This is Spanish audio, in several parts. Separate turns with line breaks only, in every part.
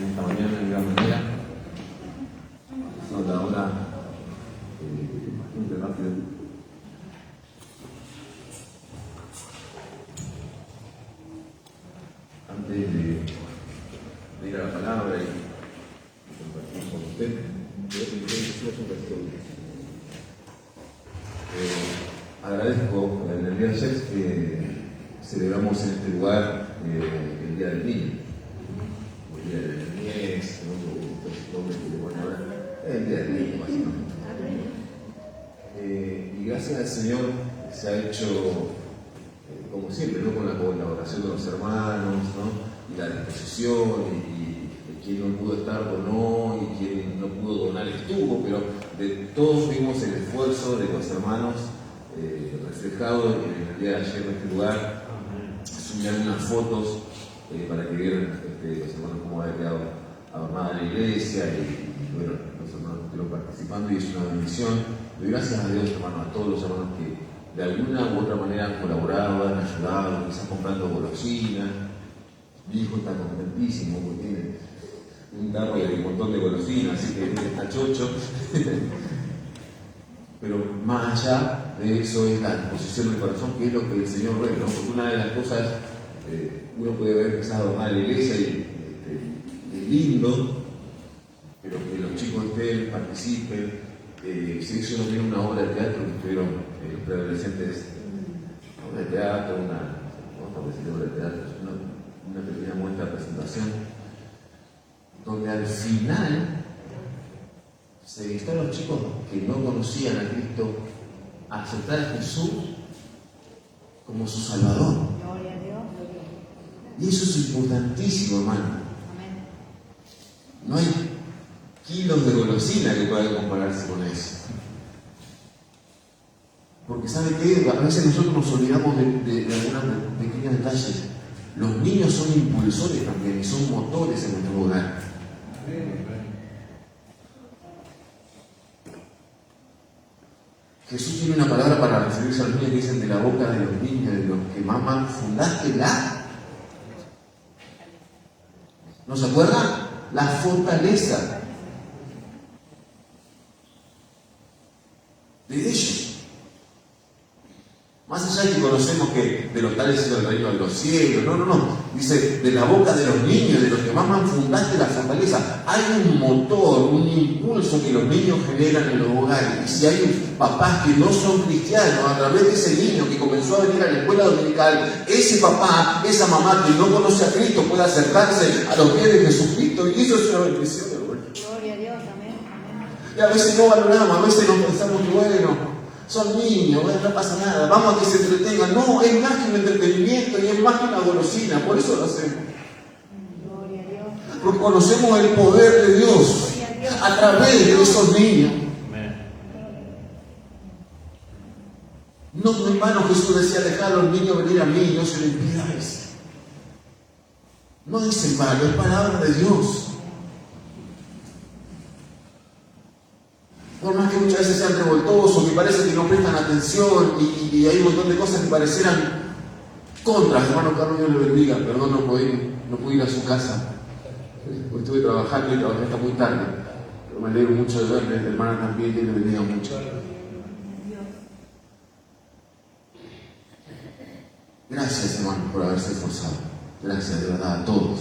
en esta mañana en gran manera. Son la hora bastante rápido. Antes de ir a la palabra y compartir con usted, voy a pedir que decimos un versículo. Agradezco en el día de ayer que celebramos en este lugar el Día del Niño, el Día de la Niñez, el Día del Niño, básicamente. Y gracias al Señor se ha hecho, como siempre, ¿no? Con la colaboración de los hermanos, ¿no? Y la disposición, y quien no pudo estar donó, y quien no pudo donar estuvo, pero de todos vimos el esfuerzo de los hermanos reflejado en el día de ayer en este lugar. Subí algunas fotos para que vieran los hermanos cómo había quedado adornada la iglesia y bueno, los hermanos estuvieron participando y es una bendición. Doy gracias a Dios, hermano, a todos los hermanos que de alguna u otra manera han colaborado, han ayudado, quizás comprando golosinas. Mi hijo está contentísimo porque tiene un tarro de un montón de golosinas, así que está chocho. Pero más allá de eso es la disposición del corazón, que es lo que el Señor ve, ¿no? Porque una de las cosas, uno puede ver quizás adornar la iglesia y es lindo, pero que los chicos estén, participen. Si ellos no tienen una obra de teatro, que estuvieron los preadolescentes, una obra de teatro, una pequeña muestra de presentación, donde al final se invitó a los chicos que no conocían a Cristo a aceptar a Jesús como su Salvador.
Gloria a Dios.
Y eso es importantísimo, hermano. No hay kilos de golosina que puedan compararse con eso. Porque ¿sabe qué? A veces nosotros nos olvidamos de algunos pequeños detalles. Los niños son impulsores también y son motores en nuestro hogar. Jesús tiene una palabra para referirse a los niños que dicen: de la boca de los niños, de los que maman, fundaste la. ¿No se acuerdan? La fortaleza de ellos. Más allá de que conocemos que de los tales es el reino de los cielos, no. Dice: de la boca de los niños, de los que maman, fundaste la fortaleza. Hay un motor, un impulso que los niños generan en los hogares. Y si hay papás que no son cristianos, a través de ese niño que comenzó a venir a la escuela dominical, ese papá, esa mamá que no conoce a Cristo puede acercarse a los pies de Jesucristo. Y eso es una bendición, hermano.
Gloria a Dios, amén.
Y a veces no valoramos, a veces no pensamos que bueno, son niños, no pasa nada, vamos a que se entretengan. No, es más que un entretenimiento y es más que una golosina, por eso lo hacemos.
Gloria a Dios.
Porque conocemos el poder de Dios a través de esos niños. No, mi hermano, Jesús decía: dejar a los niños venir a mí, no se les impidáis. No dice malo, es palabra de Dios. Por más que muchas veces sean revoltosos, que parece que no prestan atención y hay un montón de cosas que parecieran contras. Hermano Carlos, Dios le bendiga. Perdón, no pude ir a su casa. Hoy estuve trabajando y trabajé hasta muy tarde. Pero me alegro mucho de verle, hermana también, Dios le bendiga mucho. Gracias, hermano, por haberse esforzado. Gracias, de verdad, a todos.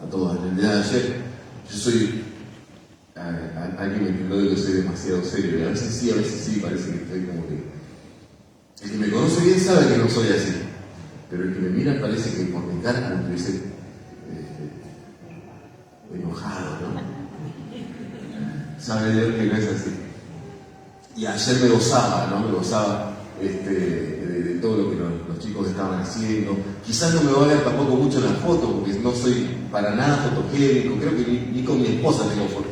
En el día de ayer, yo soy. Alguien me tildó de que soy demasiado serio, y a veces sí, parece que estoy como que. El que me conoce bien sabe que no soy así, pero el que me mira parece que por mi cara como que estuviese enojado, ¿no? Sabe Dios que no es así. Y ayer me gozaba, ¿no? De todo lo que los chicos estaban haciendo. Quizás no me va a ver tampoco mucho en la foto, porque no soy para nada fotogénico, creo que ni con mi esposa tengo foto.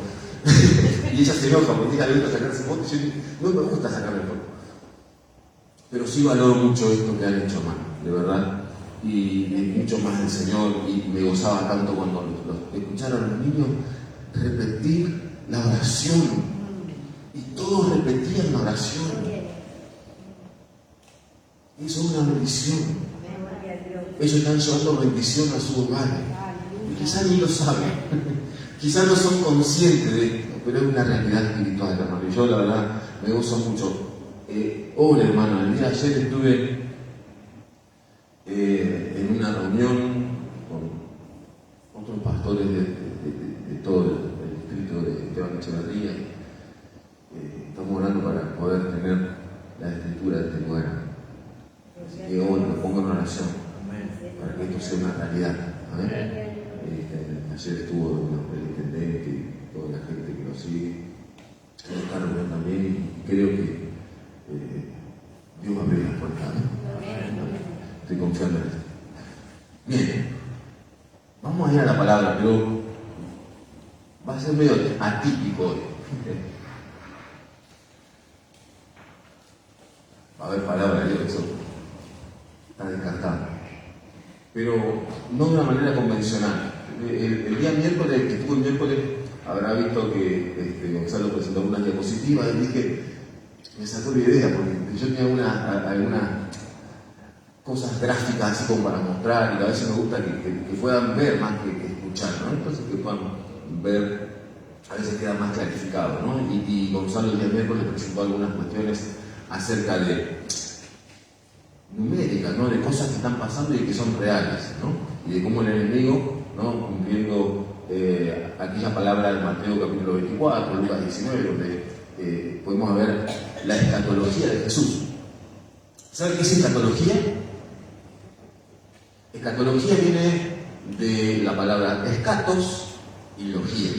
Y ella se enoja porque ella le gusta sacarse fotos y yo no me gusta sacarme fotos. Pero sí valoro mucho esto que han hecho, hermano, de verdad. Y mucho más del Señor. Y me gozaba tanto cuando escucharon a los niños repetir la oración. Y todos repetían la oración. Eso es una bendición. Ellos están llevando bendición a su hogar. Y quizás ni lo saben. quizás no son conscientes de esto, pero es una realidad espiritual, hermano. Y yo, la verdad, me gozo mucho. Hermano, el día de ayer estuve en una reunión con otros pastores de todo el distrito de Esteban Echeverría. Estamos orando para poder tener la escritura de este lugar. Así que hoy me pongo en oración para que esto sea una realidad. ¿Amén? Ayer estuvo el intendente y toda la gente que lo sigue en esta reunión también, y creo que Dios va a abrir las puertas. Estoy confiando en esto. Bien, vamos a ir a la palabra, pero va a ser medio atípico hoy. Va a haber palabra de Dios, eso está descartado, pero no de una manera convencional. El día miércoles, que estuvo el miércoles, habrá visto que Gonzalo presentó unas diapositivas y dije, me sacó la idea, porque yo tenía algunas cosas gráficas así como para mostrar, y a veces me gusta que puedan ver más que escuchar, ¿no? Entonces que puedan ver, a veces queda más clarificado, ¿no? Y Gonzalo el día miércoles presentó algunas cuestiones acerca de numéricas, ¿no? De cosas que están pasando y que son reales, ¿no? Y de cómo el enemigo, ¿no? Cumpliendo aquella palabra de Mateo capítulo 24, Lucas 19, donde podemos ver la escatología de Jesús. ¿Saben qué es escatología? Escatología viene de la palabra escatos y logía.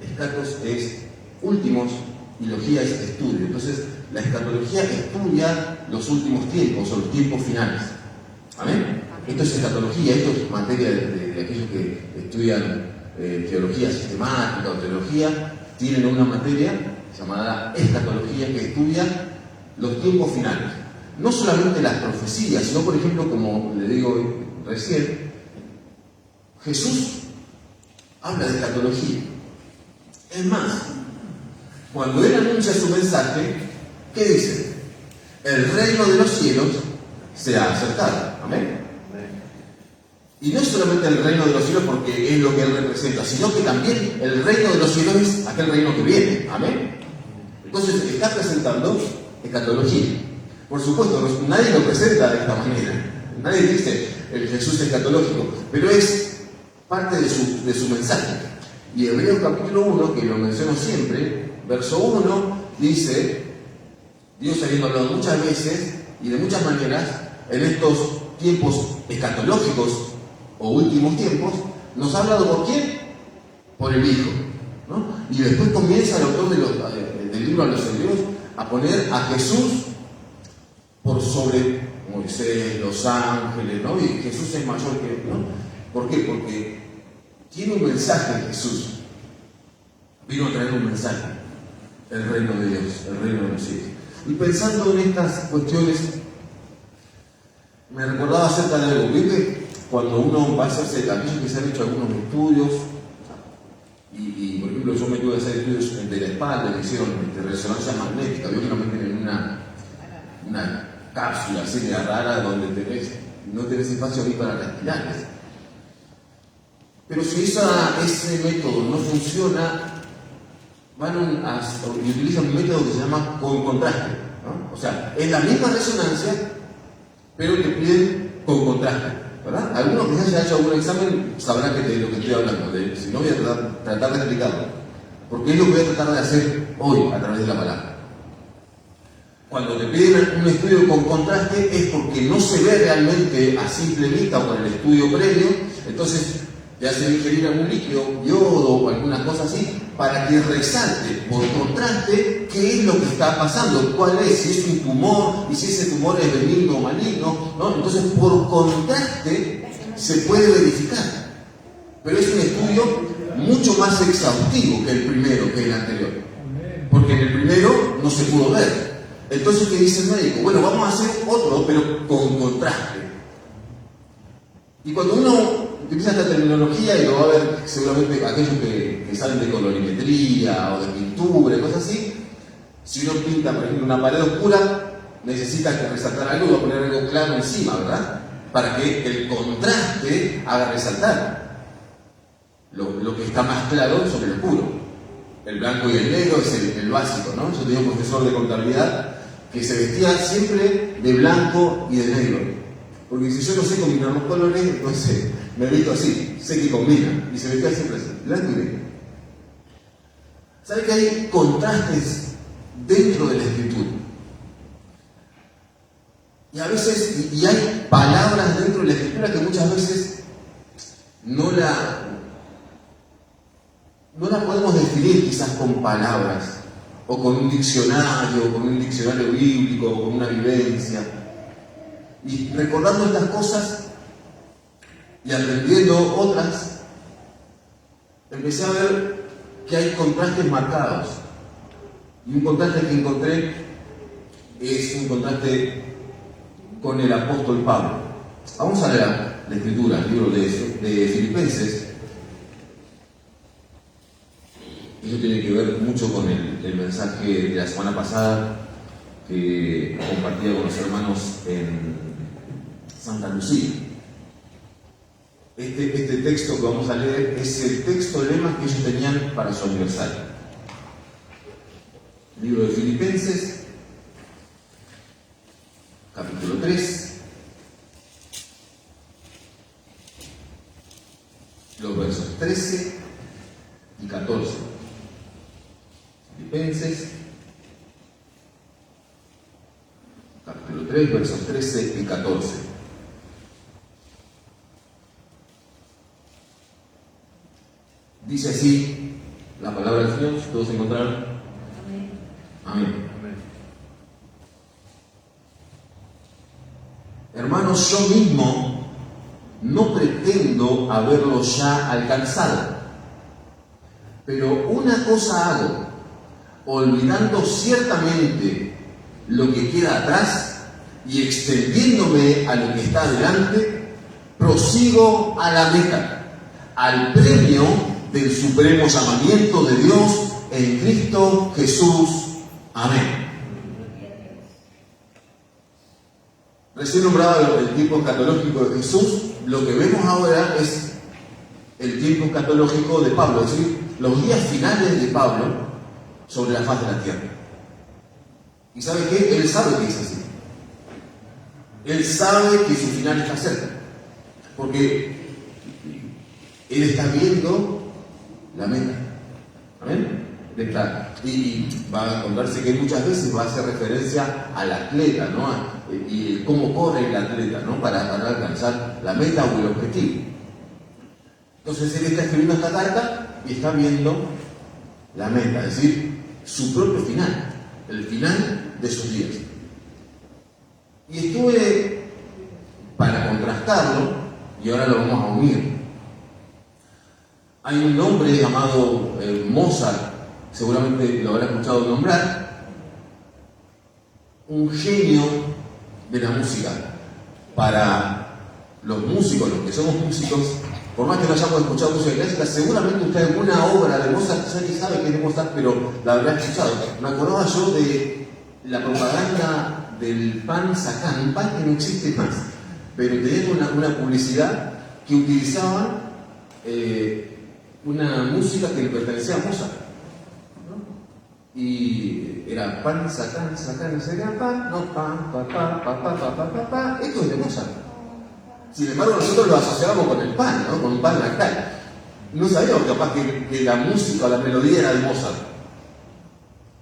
Escatos es últimos y logía es estudio. Entonces, la escatología estudia los últimos tiempos o los tiempos finales. ¿Amén? Esto es escatología, esto es materia de aquellos que estudian teología sistemática o teología, tienen una materia llamada escatología que estudia los tiempos finales. No solamente las profecías, sino, por ejemplo, como le digo recién, Jesús habla de escatología. Es más, cuando Él anuncia su mensaje, ¿qué dice? El reino de los cielos se ha acercado. Amén. Y no es solamente el reino de los cielos porque es lo que Él representa, sino que también el reino de los cielos es aquel reino que viene. Amén. Entonces está presentando escatología. Por supuesto, nadie lo presenta de esta manera. Nadie dice el Jesús escatológico, pero es parte de su mensaje. Y Hebreos capítulo 1, que lo menciono siempre, verso 1, dice, Dios habiendo hablado muchas veces y de muchas maneras, en estos tiempos escatológicos o últimos tiempos, nos ha hablado ¿por quién? Por el Hijo, ¿no? Y después comienza el autor del libro a los Hebreos a poner a Jesús por sobre Moisés, los ángeles, ¿no? Y Jesús es mayor que, ¿no? ¿Por qué? Porque tiene un mensaje Jesús. Vino a traer un mensaje. El reino de Dios, el reino de los cielos. Y pensando en estas cuestiones, me recordaba acerca de algo. ¿Viste? Cuando uno va a hacerse, aquellos que se han hecho algunos estudios, y por ejemplo yo me tuve que hacer estudios de la espalda, que hicieron resonancia magnética, vio que nos meten en una cápsula así de rara donde no tenés espacio ni para respirar. Pero si ese método no funciona, y utilizan un método que se llama con contraste, ¿no? O sea, es la misma resonancia, pero te piden con contraste, ¿verdad? Algunos que ya hayan hecho algún examen sabrán de lo que estoy hablando, si no voy a tratar de explicarlo, porque es lo que voy a tratar de hacer hoy a través de la palabra. Cuando te piden un estudio con contraste es porque no se ve realmente a simple vista o con el estudio previo, entonces te hacen ingerir algún líquido, yodo o alguna cosa así, para que resalte por contraste qué es lo que está pasando, cuál es, si es un tumor, y si ese tumor es benigno o maligno, ¿no? Entonces por contraste se puede verificar. Pero es un estudio mucho más exhaustivo que el primero, que el anterior. Porque en el primero no se pudo ver. Entonces, ¿qué dice el médico? Bueno, vamos a hacer otro, pero con contraste. Y cuando uno utiliza esta terminología, y lo va a ver seguramente aquellos que salen de colorimetría o de pintura y cosas así, si uno pinta, por ejemplo, una pared oscura, necesita que resaltar algo y va a poner algo claro encima, ¿verdad? Para que el contraste haga resaltar. lo que está más claro sobre el oscuro. El blanco y el negro es el básico, ¿no? Yo tenía un profesor de contabilidad que se vestía siempre de blanco y de negro. Porque si yo no sé combinar los colores, entonces me visto así, sé que combina. Y se vestía siempre así, blanco y negro. ¿Sabe que hay contrastes dentro de la escritura? Y a veces, y hay palabras dentro de la escritura que muchas veces no la podemos definir quizás con palabras, o con un diccionario bíblico, o con una vivencia. Y recordando estas cosas y aprendiendo otras, empecé a ver que hay contrastes marcados. Y un contraste que encontré es un contraste con el apóstol Pablo. Vamos a leer la escritura, el libro de Filipenses. Eso tiene que ver mucho con el mensaje de la semana pasada que compartía con los hermanos en Santa Lucía. Este texto que vamos a leer es el texto lema que ellos tenían para su aniversario. Libro de Filipenses, capítulo 3, los versos 13 y 14. Filipenses, capítulo 3, versos 13 y 14. Dice así la palabra del Señor, ¿todos encontraron?
Amén.
Amén. Hermanos, yo mismo no pretendo haberlo ya alcanzado, pero una cosa hago, olvidando ciertamente lo que queda atrás y extendiéndome a lo que está adelante, prosigo a la meta, al premio del supremo llamamiento de Dios en Cristo Jesús. Amén. Recién nombrado el tiempo escatológico de Jesús, lo que vemos ahora es el tiempo escatológico de Pablo, es decir, los días finales de Pablo sobre la faz de la tierra. ¿Y sabe qué? Él sabe que es así. Él sabe que su final está cerca, porque él está viendo la meta. ¿Amén? Y va a contarse que muchas veces va a hacer referencia al atleta, ¿no? Y cómo corre el atleta, ¿no? Para alcanzar la meta o el objetivo. Entonces él está escribiendo esta carta y está viendo la meta, es decir, su propio final, el final de sus días. Y estuve para contrastarlo, y ahora lo vamos a unir. Hay un hombre llamado Mozart, seguramente lo habrá escuchado nombrar, un genio de la música. Para los músicos, los que somos músicos, por más que no hayamos escuchado música clásica, seguramente usted alguna obra de Mozart ya ni sabe quién es Mozart, pero la habrá escuchado. Me acordaba yo de la propaganda del pan Sacán, un pan que no existe más, pero tenía una publicidad que utilizaba una música que le pertenecía a Mozart, ¿no? Y era pan, Sacán, no sería pan, no pan, pa. Esto es de Mozart. Sin embargo, nosotros lo asociábamos con el pan, ¿no? Con un pan lactal. No sabíamos capaz que la música o la melodía era de Mozart.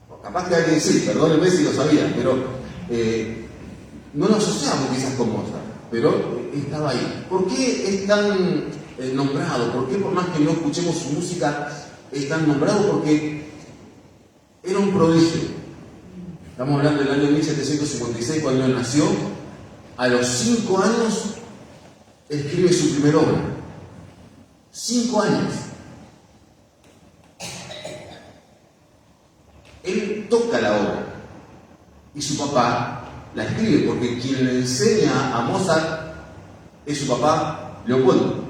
O capaz que alguien sí, perdónenme si lo sabía, pero no lo asociábamos quizás con Mozart, pero estaba ahí. ¿Por qué es tan nombrado? ¿Por qué por más que no escuchemos su música es tan nombrado? Porque era un prodigio. Estamos hablando del año 1756, cuando él nació. A los 5 años escribe su primera obra. 5 años. Él toca la obra y su papá la escribe, porque quien le enseña a Mozart es su papá Leopoldo.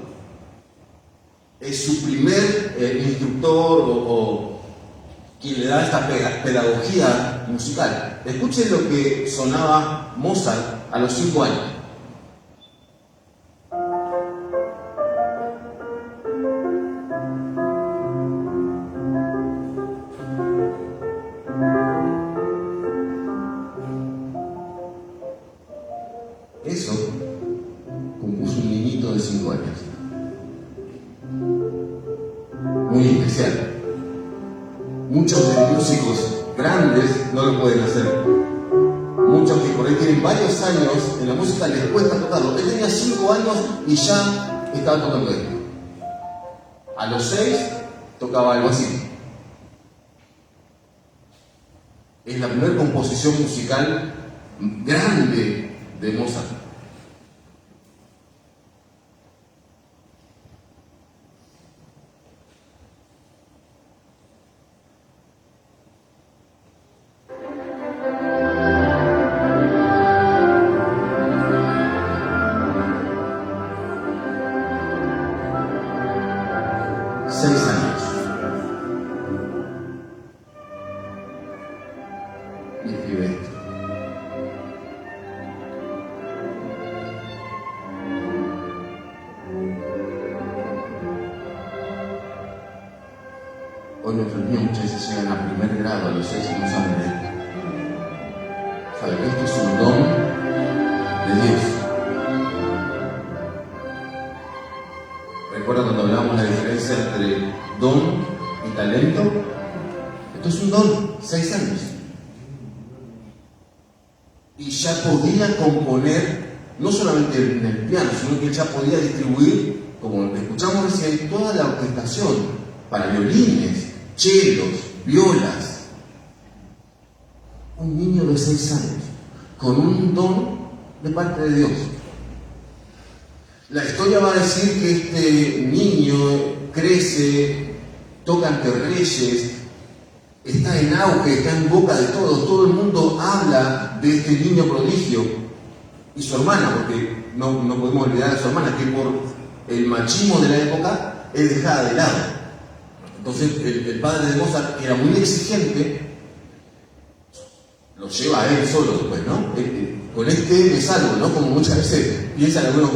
Es su primer instructor o quien le da esta pedagogía musical. Escuchen lo que sonaba Mozart a los 5 años. muy especial. Muchos de los músicos grandes no lo pueden hacer. Muchos que por ahí tienen varios años en la música les cuesta tocarlo. Él tenía 5 años y ya estaba tocando esto. A los 6 tocaba algo así. Es la primera composición musical grande de Mozart. Hoy nuestros niños muchas veces llegan a primer grado, a los 6 y no saben leer. Saben que esto es un don de Dios. ¿Recuerdan cuando hablábamos de la diferencia entre don y talento? Esto es un don, 6 años. Y ya podía componer, no solamente en el piano, sino que ya podía distribuir, como escuchamos recién, toda la orquestación para violines, chelos, violas. Un niño de 6 años, con un don de parte de Dios. La historia va a decir que este niño crece, toca ante reyes, está en auge, está en boca de todos. Todo el mundo habla de este niño prodigio. Y su hermana, porque no podemos olvidar a su hermana, que por el machismo de la época es dejada de lado. Entonces el padre de Mozart era muy exigente, lo lleva a él solo después, ¿no? Con este me salvo, ¿no? Como muchas veces piensan algunos,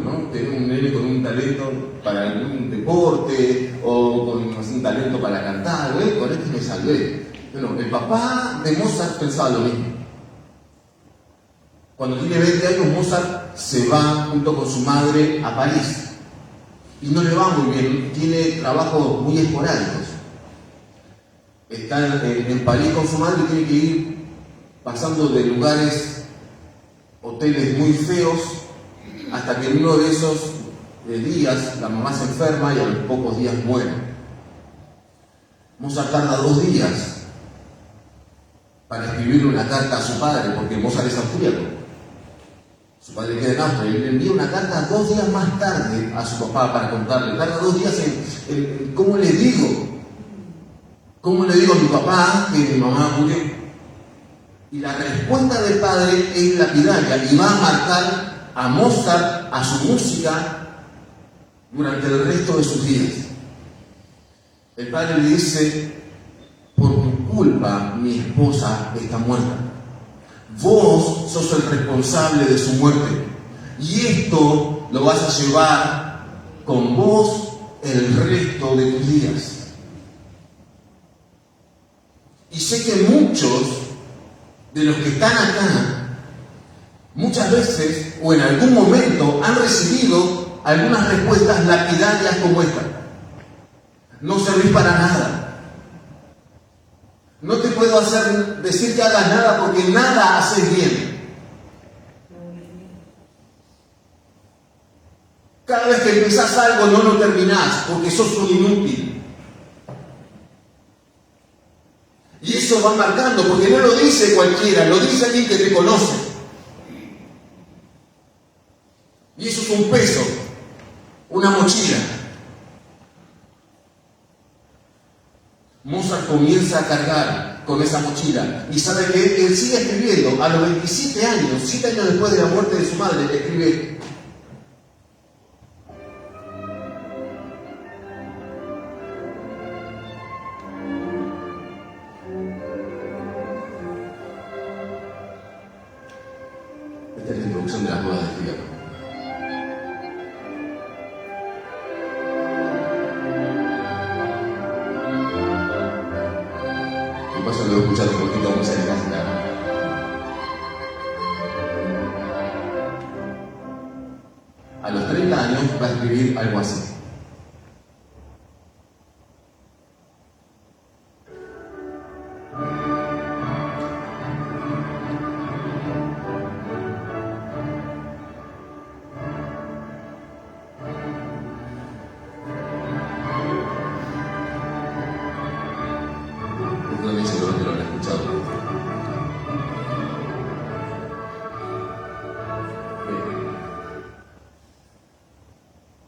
¿no? Tener un nene con un talento para algún deporte o con un talento para cantar, ¿no? Con este me salvé. Bueno, el papá de Mozart pensaba lo mismo. Cuando tiene 20 años, Mozart se va junto con su madre a París. Y no le va muy bien, tiene trabajos muy esporádicos. Está en París con su madre y tiene que ir pasando de lugares, hoteles muy feos, hasta que en uno de esos días la mamá se enferma y a los pocos días muere. Mozart tarda 2 días para escribirle una carta a su padre, porque Mozart es austríaco. Su padre queda en Austria y le envía una carta 2 días más tarde a su papá para contarle. Tarda 2 días en ¿cómo le digo? ¿Cómo le digo a mi papá que mi mamá murió? Y la respuesta del padre es lapidaria y va a marcar a Mozart, a su música, durante el resto de sus días. El padre le dice: por tu culpa mi esposa está muerta. Vos sos el responsable de su muerte. Y esto lo vas a llevar con vos el resto de tus días. Y sé que muchos de los que están acá, muchas veces o en algún momento han recibido algunas respuestas lapidarias como esta: no servís para nada. No te puedo decir que hagas nada porque nada haces bien. Cada vez que empezás algo no lo terminás porque sos un inútil. Y eso va marcando, porque no lo dice cualquiera, lo dice alguien que te conoce. Y eso es un peso, una mochila. Mozart comienza a cargar con esa mochila y sabe que él sigue escribiendo. A los 27 años, 7 años después de la muerte de su madre, escribe: esta es la introducción de las bodas de Fígaro. Paso luego escuchar un poquito de música clásica. A los 30 años va a escribir algo así.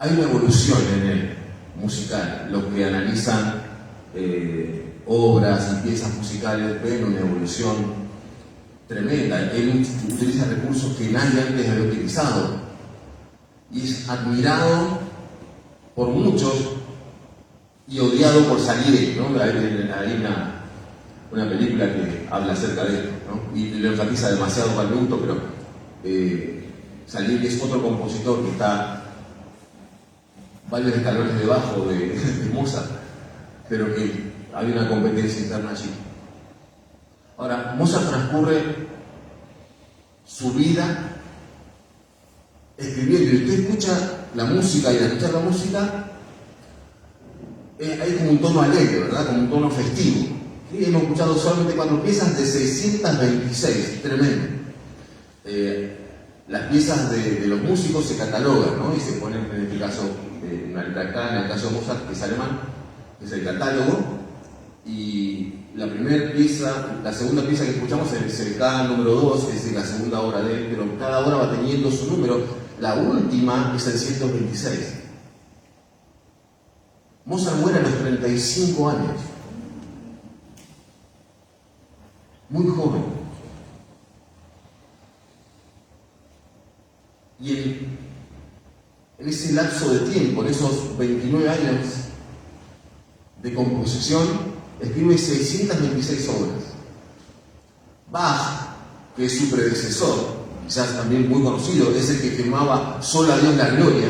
hay una evolución en el musical. Los que analizan obras y piezas musicales ven una evolución tremenda. Él utiliza recursos que nadie antes había utilizado y es admirado por muchos y odiado por Salieri, ¿no? Hay una película que habla acerca de esto, ¿no? Y lo enfatiza demasiado para el gusto, pero Salieri es otro compositor que está varios escalones debajo de Mozart, pero que hay una competencia interna allí. Ahora, Mozart transcurre su vida escribiendo, y usted escucha la música, y al escuchar la música hay como un tono alegre, ¿verdad? Como un tono festivo. Y hemos escuchado solamente 4 piezas de 626, tremendo. Las piezas de los músicos se catalogan, ¿no? Y se ponen, en este caso, una letra acá, en el caso de Mozart, que es alemán, que es el catálogo, y la primera pieza, la segunda pieza que escuchamos es el K número 2, es decir, la segunda obra de él, pero cada obra va teniendo su número. La última es el 126. Mozart muere a los 35 años, muy joven. Y en ese lapso de tiempo, en esos 29 años de composición, escribe 626 obras. Bach, que es su predecesor, quizás también muy conocido, es el que firmaba Solo a Dios la gloria,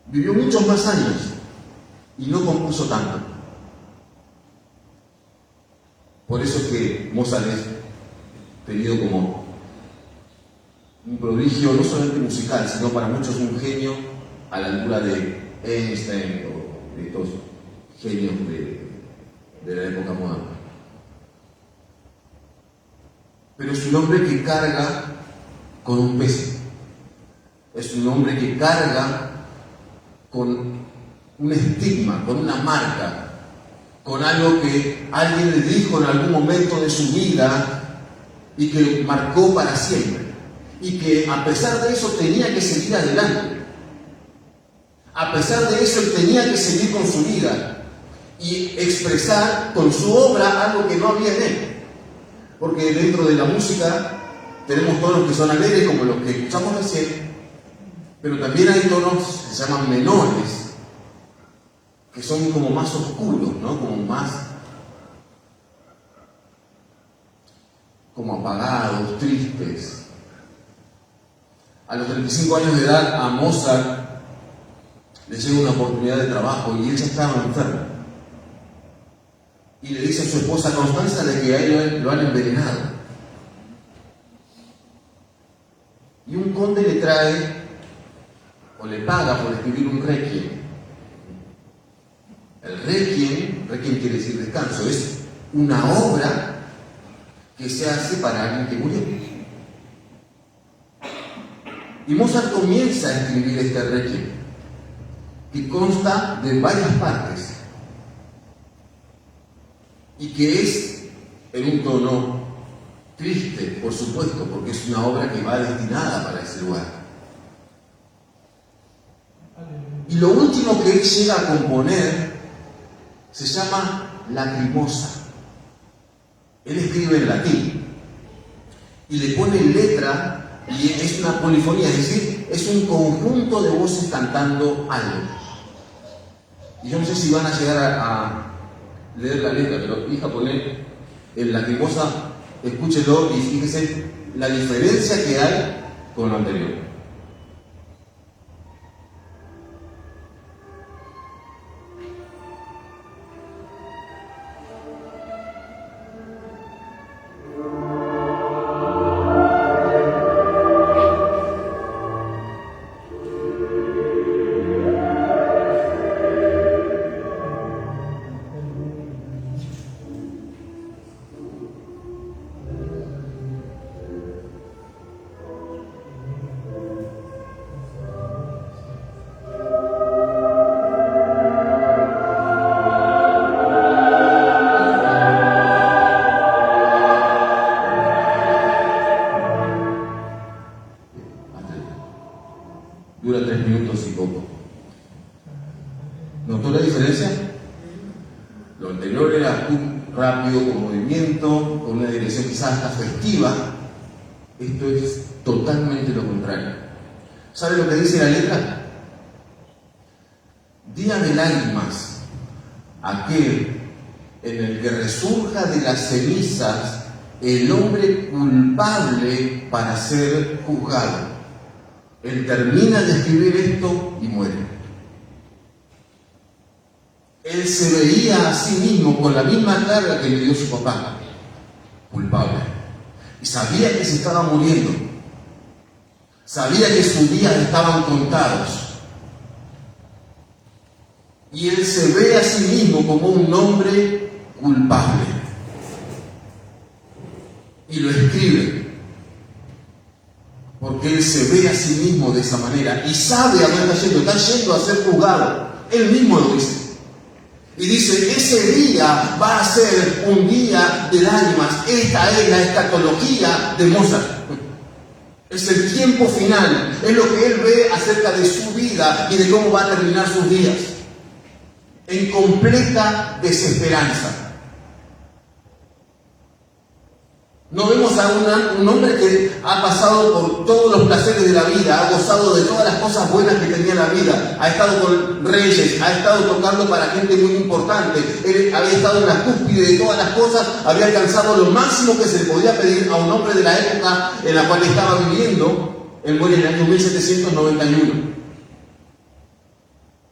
vivió muchos más años y no compuso tanto. Por eso es que Mozart es tenido como un prodigio no solamente musical, sino para muchos un genio a la altura de Einstein o de estos genios de la época moderna. Pero es un hombre que carga con un peso. Es un hombre que carga con un estigma, con una marca, con algo que alguien le dijo en algún momento de su vida y que lo marcó para siempre. Y que a pesar de eso tenía que seguir adelante. A pesar de eso él tenía que seguir con su vida y expresar con su obra algo que no había en él. Porque dentro de la música tenemos tonos que son alegres, como los que escuchamos recién, pero también hay tonos que se llaman menores, que son como más oscuros, ¿no? Como apagados, tristes. A los 35 años de edad a Mozart le llega una oportunidad de trabajo y él ya estaba enfermo. Y le dice a su esposa Constanza de que a él lo han envenenado. Y un conde le trae o le paga por escribir un requiem. El requiem quiere decir descanso, es una obra que se hace para alguien que murió. Y Mozart comienza a escribir este requiem, que consta de varias partes y que es en un tono triste, por supuesto, porque es una obra que va destinada para ese lugar. Y lo último que él llega a componer se llama Lacrimosa. Él escribe en latín y le pone letra. Y es una polifonía, es decir, es un conjunto de voces cantando algo. Y yo no sé si van a llegar a leer la letra, pero hija, poné en Lacrimosa, escúchelo y fíjese la diferencia que hay con lo anterior. ¿Notó la diferencia? Lo anterior era un rápido, con movimiento, con una dirección quizás hasta festiva. Esto es totalmente lo contrario. ¿Sabe lo que dice la letra? Día de lágrimas, aquel en el que resurja de las cenizas el hombre culpable para ser juzgado. Él termina de escribir esto y muere. Él se veía a sí mismo con la misma carga que le dio su papá, culpable. Y sabía que se estaba muriendo. Sabía que sus días estaban contados. Y él se ve a sí mismo como un hombre culpable. Y lo escribe. Porque él se ve a sí mismo de esa manera. Y sabe a dónde está yendo. Está yendo a ser juzgado. Él mismo lo dice. Y dice, ese día va a ser un día de lágrimas. Esta es la escatología de Mozart. Es el tiempo final. Es lo que él ve acerca de su vida y de cómo va a terminar sus días. En completa desesperanza. No vemos a un hombre que ha pasado por todos los placeres de la vida, ha gozado de todas las cosas buenas que tenía la vida, ha estado con reyes, ha estado tocando para gente muy importante, él había estado en la cúspide de todas las cosas, había alcanzado lo máximo que se le podía pedir a un hombre de la época en la cual estaba viviendo. Él muere en el año 1791.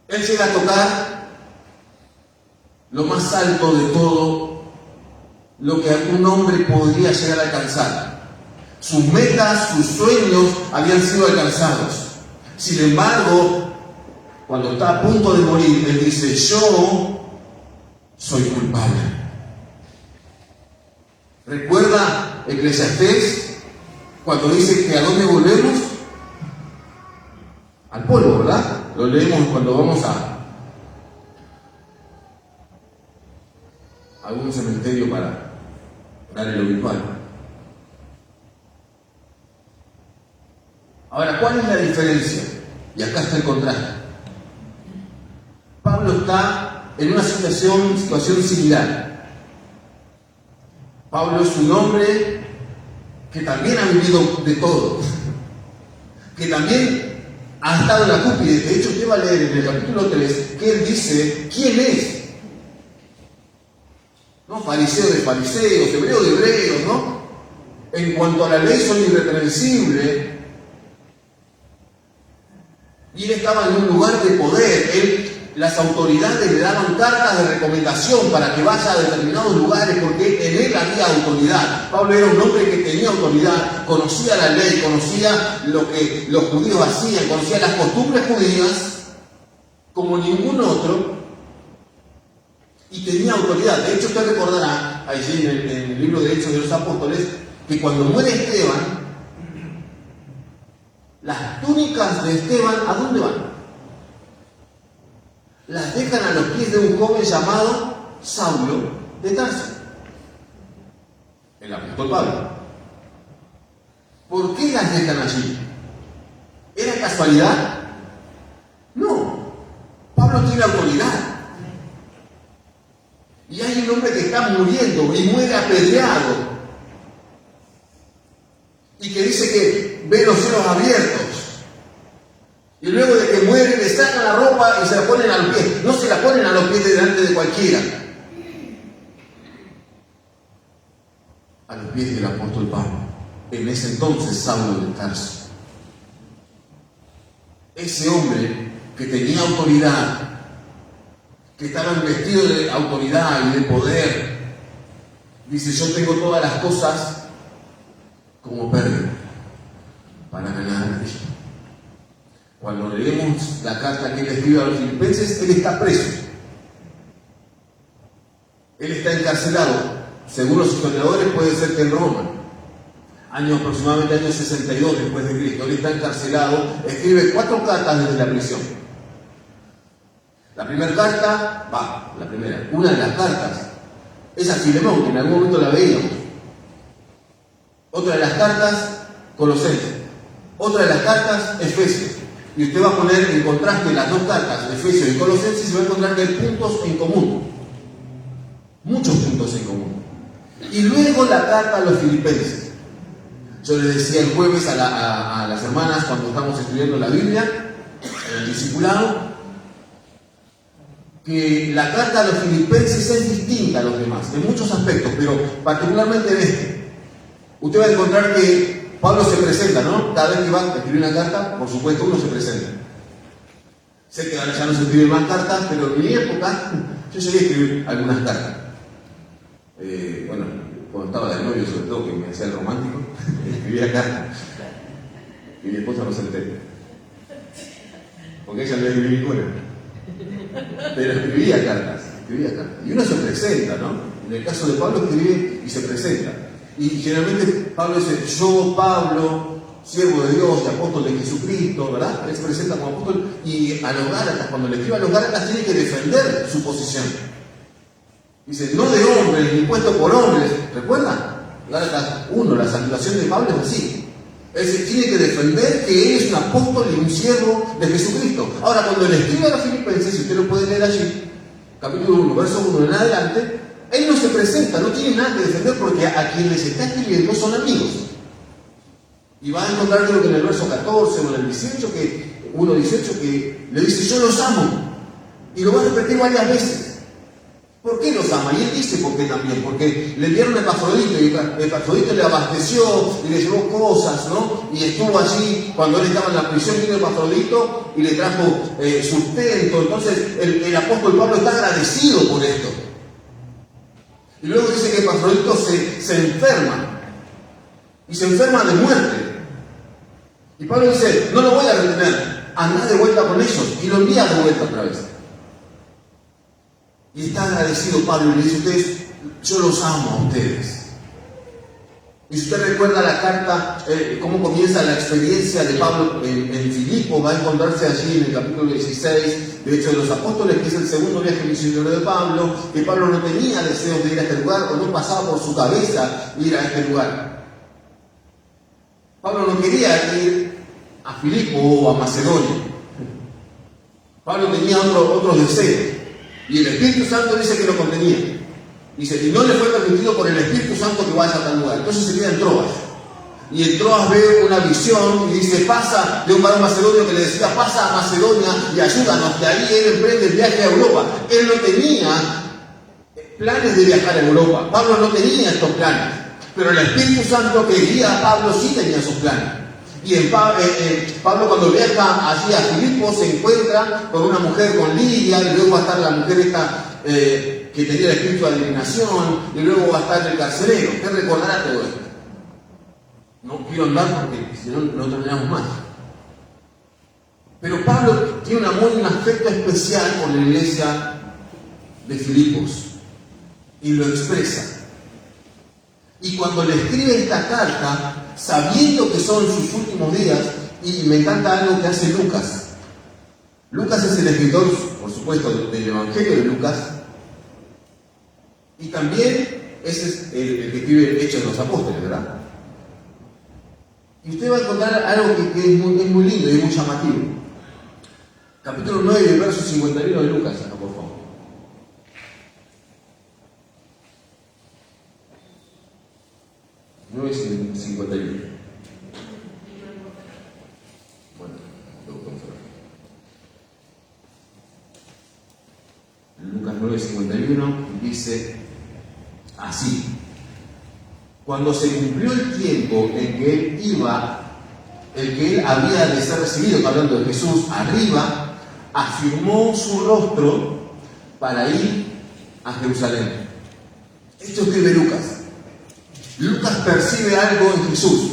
Él llega a tocar lo más alto de todo lo que algún hombre podría llegar a alcanzar. Sus metas, sus sueños habían sido alcanzados. Sin embargo, cuando está a punto de morir, él dice, yo soy culpable. ¿Recuerda Eclesiastés cuando dice que a dónde volvemos? Al polvo, ¿verdad? Lo leemos cuando vamos a algún cementerio para dar el obituario. Ahora, ¿cuál es la diferencia? Y acá está el contraste. Pablo está en una situación similar. Pablo es un hombre que también ha vivido de todo, que también ha estado en la cúspide. De hecho, usted va a leer en el capítulo 3 que él dice quién es. ¿No? Fariseo de fariseos, hebreo de hebreos, ¿no? En cuanto a la ley son irreprensibles. Y él estaba en un lugar de poder. Las autoridades le daban cartas de recomendación para que vaya a determinados lugares porque en él había autoridad. Pablo era un hombre que tenía autoridad, conocía la ley, conocía lo que los judíos hacían, conocía las costumbres judías como ningún otro. Y tenía autoridad. De hecho, usted recordará, allí en el libro de Hechos de los Apóstoles, que cuando muere Esteban, las túnicas de Esteban, ¿a dónde van? Las dejan a los pies de un joven llamado Saulo de Tarso, el apóstol Pablo. ¿Por qué las dejan allí? ¿Era casualidad? No. Pablo tiene autoridad. Y hay un hombre que está muriendo y muere apedreado. Y que dice que ve los cielos abiertos. Y luego de que muere le sacan la ropa y se la ponen a los pies. No se la ponen a los pies delante de cualquiera. A los pies del apóstol Pablo. En ese entonces Saulo de Tarso. Ese hombre que tenía autoridad, que estaba investido de autoridad y de poder, dice, yo tengo todas las cosas como pérdida para ganar a Cristo. Cuando leemos la carta que él escribe a los filipenses, él está preso. Él está encarcelado. Según los historiadores, puede ser que en Roma. Aproximadamente año 62 después de Cristo. Él está encarcelado. Escribe 4 cartas desde la prisión. La primera carta, una de las cartas, es a Filemón, que en algún momento la veíamos. Otra de las cartas, Colosenses. Otra de las cartas, Efesios. y usted va a poner en contraste las dos cartas, de Efesios y Colosenses, y va a encontrar que hay puntos en común. Muchos puntos en común. Y luego la carta a los Filipenses. Yo les decía el jueves a las hermanas cuando estamos estudiando la Biblia, en el discipulado, que la carta a los Filipenses es distinta a los demás, en muchos aspectos, pero particularmente en este. Usted va a encontrar que Pablo se presenta, ¿no? Cada vez que va a escribir una carta, por supuesto, uno se presenta. Sé que ahora ya no se escriben más cartas, pero en mi época yo llegué a escribir algunas cartas. Bueno, cuando estaba de novio, sobre todo, que me hacía el romántico, escribía cartas. Y mi esposa no se entera. Porque ella no escribía ninguna. Pero escribía cartas. Y uno se presenta, ¿no? En el caso de Pablo escribe y se presenta. Y generalmente Pablo dice, yo, Pablo, siervo de Dios y apóstol de Jesucristo, ¿verdad? Él se presenta como apóstol y a los Gálatas, cuando le escribe a los Gálatas, tiene que defender su posición. Dice, no de hombres, ni puesto por hombres. ¿Recuerdan? Gálatas 1, la salutación de Pablo es así. Es decir, tiene que defender que él es un apóstol y un siervo de Jesucristo. Ahora, cuando le escribe a los Filipenses, si usted lo puede leer allí, capítulo 1, verso 1 en adelante, él no se presenta, no tiene nada que defender porque a quien les está escribiendo son amigos. Y va a encontrar, creo que en el verso 14 o en el 18, que 1.18, que le dice, yo los amo. Y lo va a repetir varias veces. ¿Por qué los ama? Y él dice por qué también. Porque le dieron a Epafrodito y Epafrodito le abasteció y le llevó cosas, ¿no? Y estuvo allí cuando él estaba en la prisión, vino Epafrodito y le trajo sustento. Entonces el apóstol Pablo está agradecido por esto. Y luego dice que Epafrodito se enferma. Y se enferma de muerte. Y Pablo dice, no lo voy a retener, anda de vuelta con ellos. Y lo envía de vuelta otra vez. Y está agradecido Pablo y le dice, ustedes, yo los amo a ustedes. Y si usted recuerda la carta, cómo comienza la experiencia de Pablo en Filipo, va a encontrarse allí en el capítulo 16, de Hechos de los Apóstoles, que es el segundo viaje misionero de Pablo, que Pablo no tenía deseos de ir a este lugar, o no pasaba por su cabeza ir a este lugar. Pablo no quería ir a Filipo o a Macedonia. Pablo tenía otros deseos. Y el Espíritu Santo dice que lo contenía. Dice, y no le fue permitido por el Espíritu Santo que vaya a tal lugar. Entonces se queda en Troas. Y en Troas ve una visión y dice, pasa, de un varón macedonio que le decía, pasa a Macedonia y ayúdanos. De ahí él emprende el viaje a Europa. Él no tenía planes de viajar a Europa. Pablo no tenía estos planes. Pero el Espíritu Santo que guía a Pablo sí tenía esos planes. Y Pablo cuando viaja allí a Filipo se encuentra con una mujer, con Lidia, y luego va a estar la mujer esta que tenía el espíritu de adivinación, y luego va a estar el carcelero. ¿Qué recordará todo esto? No quiero andar porque si no, no terminamos más. Pero Pablo tiene un amor y un afecto especial por la iglesia de Filipos y lo expresa. Y cuando le escribe esta carta, sabiendo que son sus últimos días, y me encanta algo que hace Lucas. Lucas es el escritor, por supuesto, del Evangelio de Lucas, y también es el que escribe Hechos de los Apóstoles, ¿verdad? Y usted va a encontrar algo que es muy lindo y es muy llamativo. Capítulo 9, verso 51 de Lucas, por favor. No es 51. Bueno, lo confirmo. Lucas 9:51 dice así: cuando se cumplió el tiempo en que el que él había de ser recibido, hablando de Jesús, arriba, afirmó su rostro para ir a Jerusalén. Esto escribe Lucas. Lucas percibe algo en Jesús.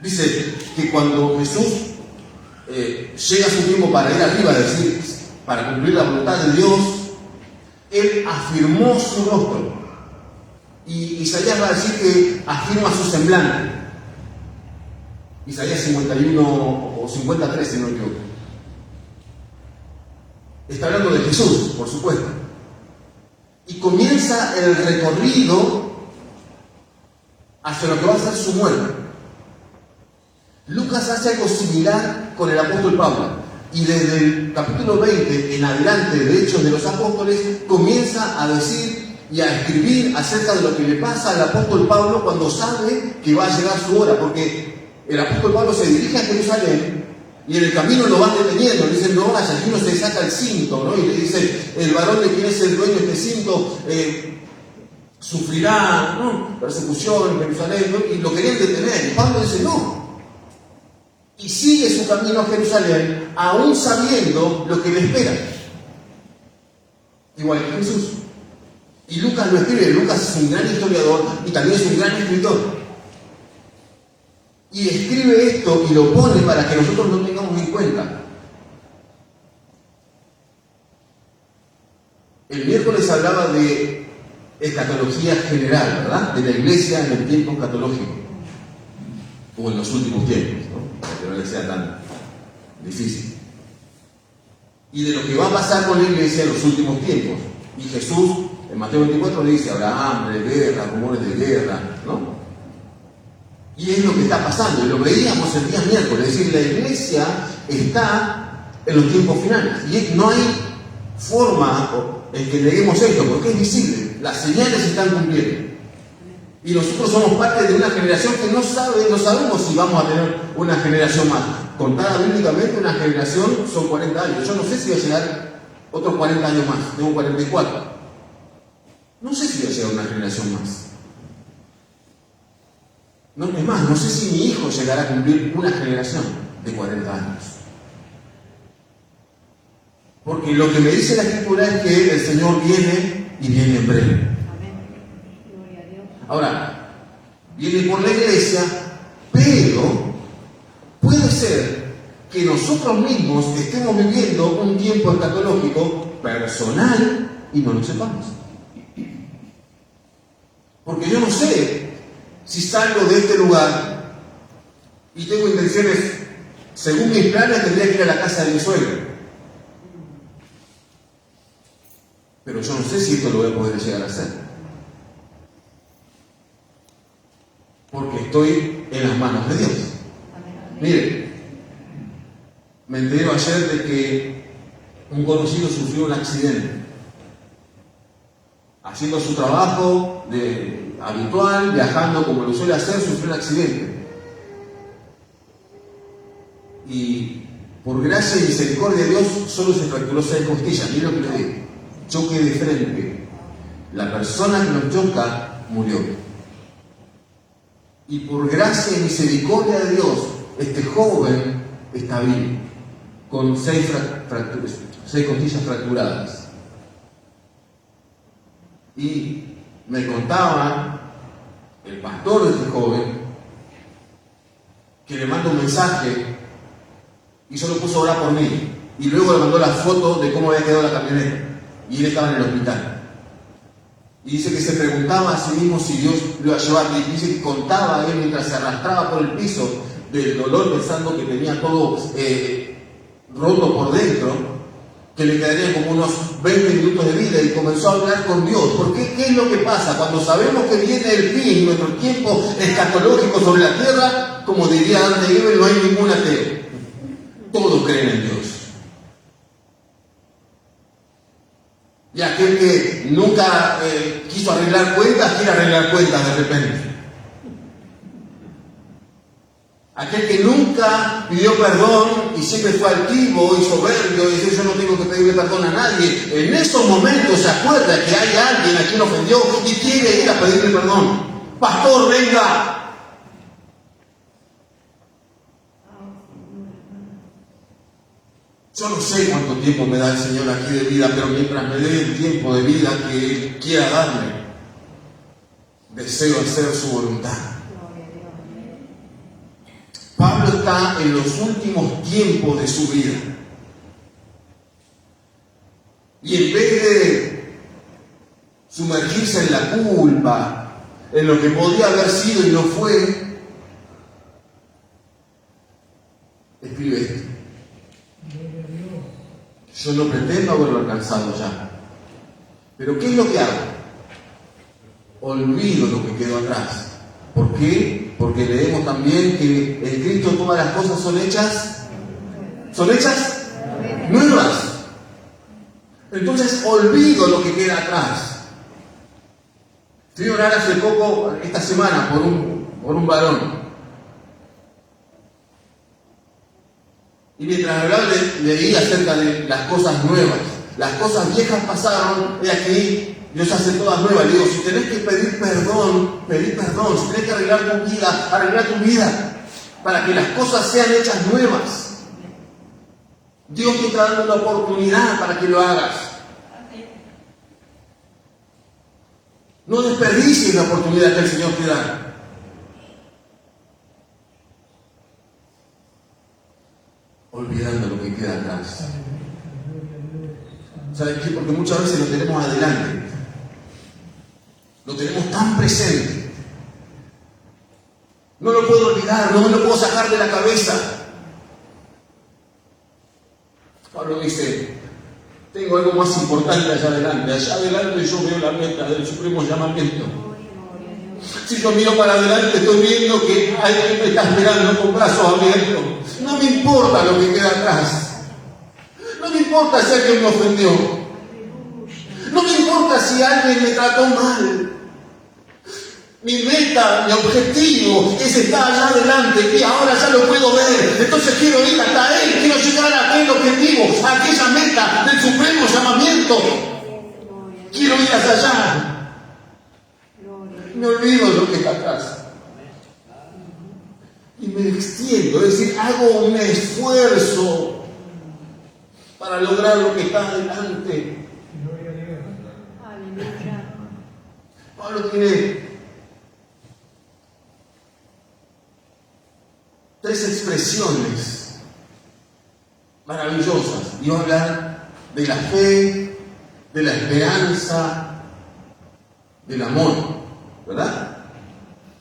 Dice que cuando Jesús llega a su tiempo para ir arriba, es decir, para cumplir la voluntad de Dios, él afirmó su rostro. Y Isaías va a decir que afirma su semblante. Isaías 51 o 53, si no me equivoco. Está hablando de Jesús, por supuesto. Y comienza el recorrido hacia lo que va a ser su muerte. Lucas hace algo similar con el apóstol Pablo. Y desde el capítulo 20 en adelante de Hechos de los Apóstoles comienza a decir y a escribir acerca de lo que le pasa al apóstol Pablo cuando sabe que va a llegar su hora, porque el apóstol Pablo se dirige a Jerusalén y en el camino lo van deteniendo, le dicen no vaya, y uno se saca el cinto, ¿no? Y le dice, el varón de quien es el dueño de este cinto sufrirá, ¿no?, persecución en Jerusalén, ¿no? Y lo querían detener, y Pablo dice no, y sigue su camino a Jerusalén aún sabiendo lo que le espera, igual que Jesús. Y Lucas lo escribe. Lucas es un gran historiador y también es un gran escritor. Y escribe esto y lo pone para que nosotros lo tengamos en cuenta. El miércoles hablaba de escatología general, ¿verdad? De la iglesia en el tiempo escatológico. O en los últimos tiempos, ¿no? Para que no les sea tan difícil. Y de lo que va a pasar con la iglesia en los últimos tiempos. Y Jesús en Mateo 24 le dice, habrá hambre, guerra, rumores de guerra, ¿no? Y es lo que está pasando, y lo veíamos el día miércoles, es decir, la iglesia está en los tiempos finales, y no hay forma en que neguemos esto, porque es visible, las señales se están cumpliendo. Y nosotros somos parte de una generación que no sabemos si vamos a tener una generación más. Contada bíblicamente, una generación son 40 años, yo no sé si va a llegar otros 40 años más, tengo 44. No sé si va a llegar una generación más. No, es más, no sé si mi hijo llegará a cumplir una generación de 40 años. Porque lo que me dice la Escritura es que el Señor viene y viene en breve.
Gloria a Dios.
Ahora, viene por la iglesia, pero puede ser que nosotros mismos estemos viviendo un tiempo escatológico personal y no lo sepamos. Porque yo no sé si salgo de este lugar y tengo intenciones, según mis planes, tendría que ir a la casa de mi suegro. Pero yo no sé si esto lo voy a poder llegar a hacer. Porque estoy en las manos de Dios. Mire, me enteré ayer de que un conocido sufrió un accidente. Haciendo su trabajo habitual, viajando como lo suele hacer, sufrió un accidente. Y por gracia y misericordia de Dios, solo se fracturó 6 costillas. Mira lo que le digo. Choque de frente. La persona que nos choca murió. Y por gracia y misericordia de Dios, este joven está vivo, con 6 costillas fracturadas. Y me contaba el pastor de este joven que le manda un mensaje y solo puso orar por mí. Y luego le mandó la foto de cómo había quedado la camioneta. Y él estaba en el hospital. Y dice que se preguntaba a sí mismo si Dios lo iba a llevar. Y dice que contaba él mientras se arrastraba por el piso del dolor, pensando que tenía todo roto por dentro, que le quedarían como unos 20 minutos de vida, y comenzó a hablar con Dios. Porque ¿qué es lo que pasa? Cuando sabemos que viene el fin, nuestro tiempo escatológico sobre la tierra, como diría Dante Gebel, no hay ningún ateo. Todos creen en Dios. Y aquel que nunca quiso arreglar cuentas, quiere arreglar cuentas de repente. Aquel que nunca pidió perdón y siempre fue altivo y soberbio y dice yo no tengo que pedirle perdón a nadie, en esos momentos se acuerda que hay alguien a quien ofendió y quiere ir a pedirle perdón. Pastor, venga. Yo no sé cuánto tiempo me da el Señor aquí de vida, pero mientras me dé el tiempo de vida que Él quiera darme, deseo hacer su voluntad. Pablo está en los últimos tiempos de su vida. Y en vez de sumergirse en la culpa, en lo que podía haber sido y no fue, escribe esto. Yo no pretendo haberlo alcanzado ya. Pero ¿qué es lo que hago? Olvido lo que quedó atrás. ¿Por qué? Porque leemos también que en Cristo todas las cosas son hechas nuevas. Entonces olvido lo que queda atrás. Fui a orar hace poco, esta semana, por un varón. Y mientras hablaba leí acerca de las cosas nuevas. Las cosas viejas pasaron, y aquí Dios hace todas nuevas. Le digo, si tenés que pedir perdón, pedí perdón. Si tenés que arreglar tu vida, para que las cosas sean hechas nuevas. Dios te está dando la oportunidad para que lo hagas. No desperdicies la oportunidad que el Señor te da. Olvidando lo que queda atrás. ¿Sabes qué? Porque muchas veces lo tenemos adelante. Lo tenemos tan presente. No lo puedo olvidar, no me lo puedo sacar de la cabeza. Pablo dice, tengo algo más importante allá adelante. Allá adelante yo veo la meta del supremo llamamiento. Si yo miro para adelante, estoy viendo que alguien me está esperando con brazos abiertos. No me importa lo que queda atrás. No me importa si alguien me ofendió. No me importa si alguien me trató mal. Mi meta, mi objetivo es estar allá adelante, y ahora ya lo puedo ver. Entonces quiero ir hasta Él, quiero llegar a aquel objetivo, a aquella meta del supremo llamamiento. Quiero ir hacia allá. Me olvido de lo que está atrás. Y me extiendo, es decir, hago un esfuerzo para lograr lo que está adelante. Pablo tiene 3 expresiones maravillosas. Y va a hablar de la fe, de la esperanza, del amor, ¿verdad?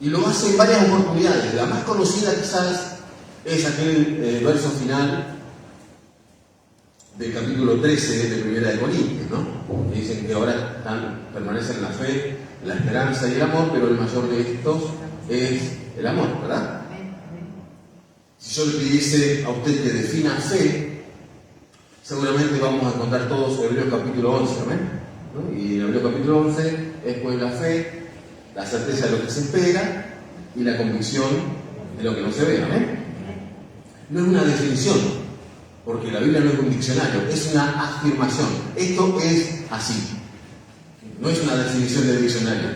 Y lo hace en varias oportunidades. La más conocida quizás es aquel verso final del capítulo 13 de Primera de Corintios, ¿no? Que dicen que ahora permanecen la fe, la esperanza y el amor, pero el mayor de estos es el amor, ¿verdad? Si yo le pidiese a usted que defina fe, seguramente vamos a encontrar todos Hebreos capítulo 11, ¿amén? ¿No? Y en Hebreos capítulo 11 es pues la fe, la certeza de lo que se espera y la convicción de lo que no se ve, ¿amén? No es una definición, porque la Biblia no es un diccionario, es una afirmación. Esto es así. No es una definición de diccionario.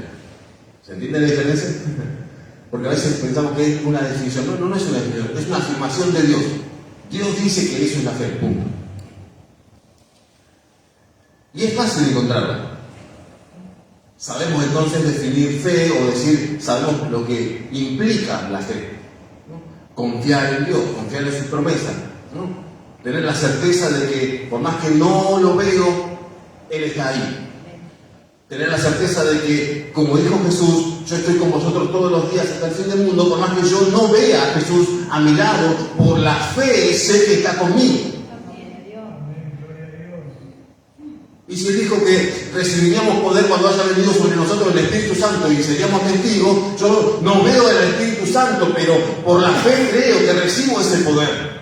¿Se entiende la diferencia? Porque a veces pensamos que es una definición. No es una definición, es una afirmación de Dios. Dios dice que eso es la fe, punto. Y es fácil encontrarla. Sabemos entonces definir fe o decir, sabemos lo que implica la fe, ¿no? Confiar en Dios, confiar en sus promesas, ¿no? Tener la certeza de que por más que no lo veo, Él está ahí. Tener la certeza de que, como dijo Jesús, yo estoy con vosotros todos los días hasta el fin del mundo, por más que yo no vea a Jesús a mi lado, por la fe sé que está conmigo. Y si Él dijo que recibiríamos poder cuando haya venido sobre nosotros el Espíritu Santo y seríamos testigos, yo no veo el Espíritu Santo, pero por la fe creo que recibo ese poder.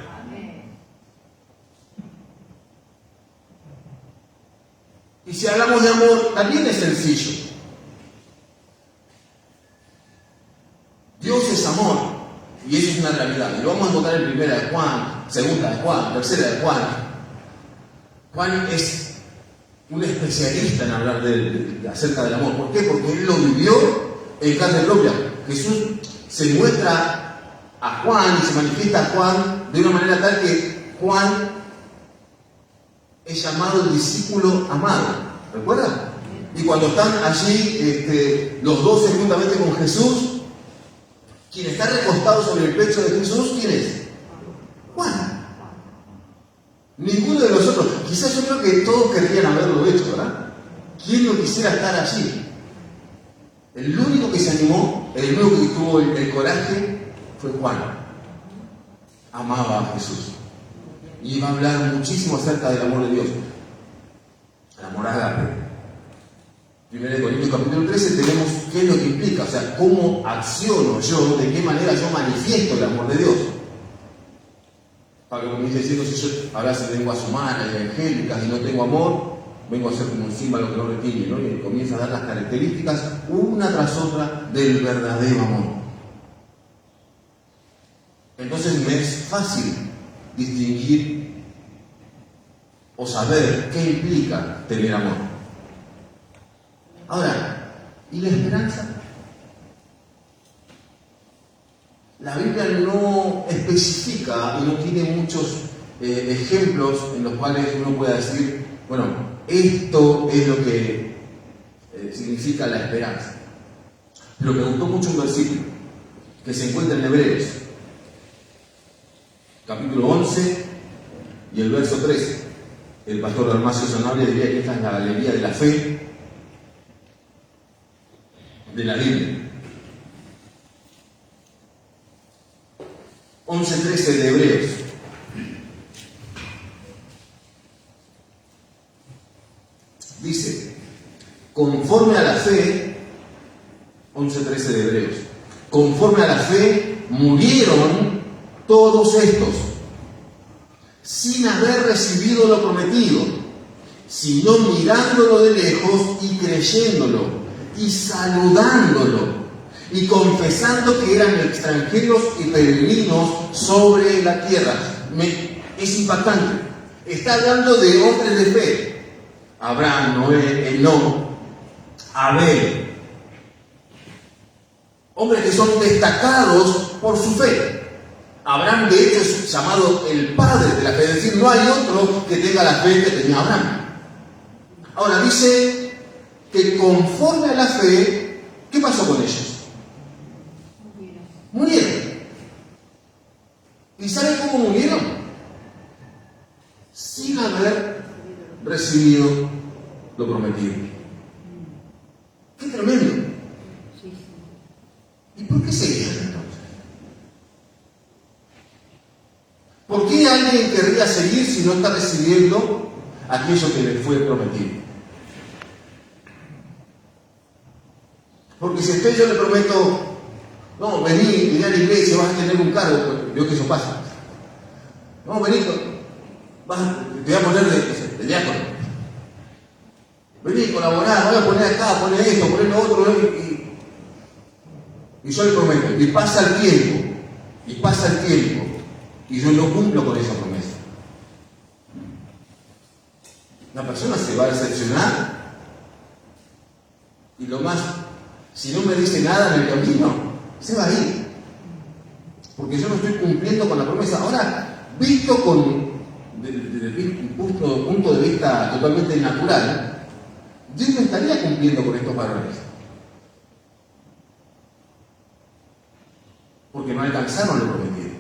Y si hablamos de amor, también es sencillo. Dios es amor, y eso es una realidad. Y lo vamos a encontrar en 1 de Juan, 2 de Juan, 3 de Juan. Juan es un especialista en hablar acerca del amor. ¿Por qué? Porque él lo vivió en carne propia. Jesús se muestra a Juan y se manifiesta a Juan de una manera tal que Juan es llamado el discípulo amado. ¿Recuerdan? Y cuando están allí los 12 juntamente con Jesús, quien está recostado sobre el pecho de Jesús, ¿quién es? Juan. Ninguno de los otros. Quizás yo creo que todos querrían haberlo hecho, ¿verdad? ¿Quién no quisiera estar allí? El único que se animó, el único que tuvo el coraje, fue Juan. Amaba a Jesús. Y iba a hablar muchísimo acerca del amor de Dios. El amor ágape. 1 Corintios capítulo 13 tenemos qué es lo que implica, o sea, cómo acciono yo, de qué manera yo manifiesto el amor de Dios. Pablo comienza diciendo, si yo hablase en lenguas humanas y angélicas y no tengo amor, vengo a ser como un símbolo que no retiene, ¿no? Y comienza a dar las características una tras otra del verdadero amor. Entonces me es fácil distinguir o saber qué implica tener amor. Ahora, ¿y la esperanza? La Biblia no especifica y no tiene muchos ejemplos en los cuales uno pueda decir, bueno, esto es lo que significa la esperanza. Pero me gustó mucho un versículo que se encuentra en Hebreos, capítulo 11 y el verso 13. El pastor Dalmacio Sanabria diría que esta es la galería de la fe de la Biblia. 11:13 de Hebreos. Dice, conforme a la fe, 11:13 de Hebreos, conforme a la fe murieron todos estos, sin haber recibido lo prometido, sino mirándolo de lejos y creyéndolo, y saludándolo, y confesando que eran extranjeros y peregrinos sobre la tierra. Es impactante. Está hablando de hombres de fe. Abraham, Noé, Enoc, Abel. Hombres que son destacados por su fe. Abraham, de hecho, es llamado el padre de la fe. Es decir, no hay otro que tenga la fe que tenía Abraham. Ahora, dice que conforme a la fe, ¿qué pasó con ellos? Murieron. ¿Y saben cómo murieron? Sin haber recibido lo prometido. ¡Qué tremendo! ¿Y por qué seguían entonces? ¿Por qué alguien querría seguir si no está recibiendo aquello que le fue prometido? Porque si a usted yo le prometo, no, vení a la iglesia, vas a tener un cargo, veo que eso pasa. No, vení, te voy a poner de diácono. Vení, colaborar, voy a poner acá, poner esto, poner lo otro, y yo le prometo, y pasa el tiempo, y yo no cumplo con esa promesa. La persona se va a decepcionar, y lo más, si no me dice nada en el camino, se va a ir, porque yo no estoy cumpliendo con la promesa. Ahora, visto desde un punto de vista totalmente natural, Dios no estaría cumpliendo con estos varones, porque no alcanzaron lo prometido.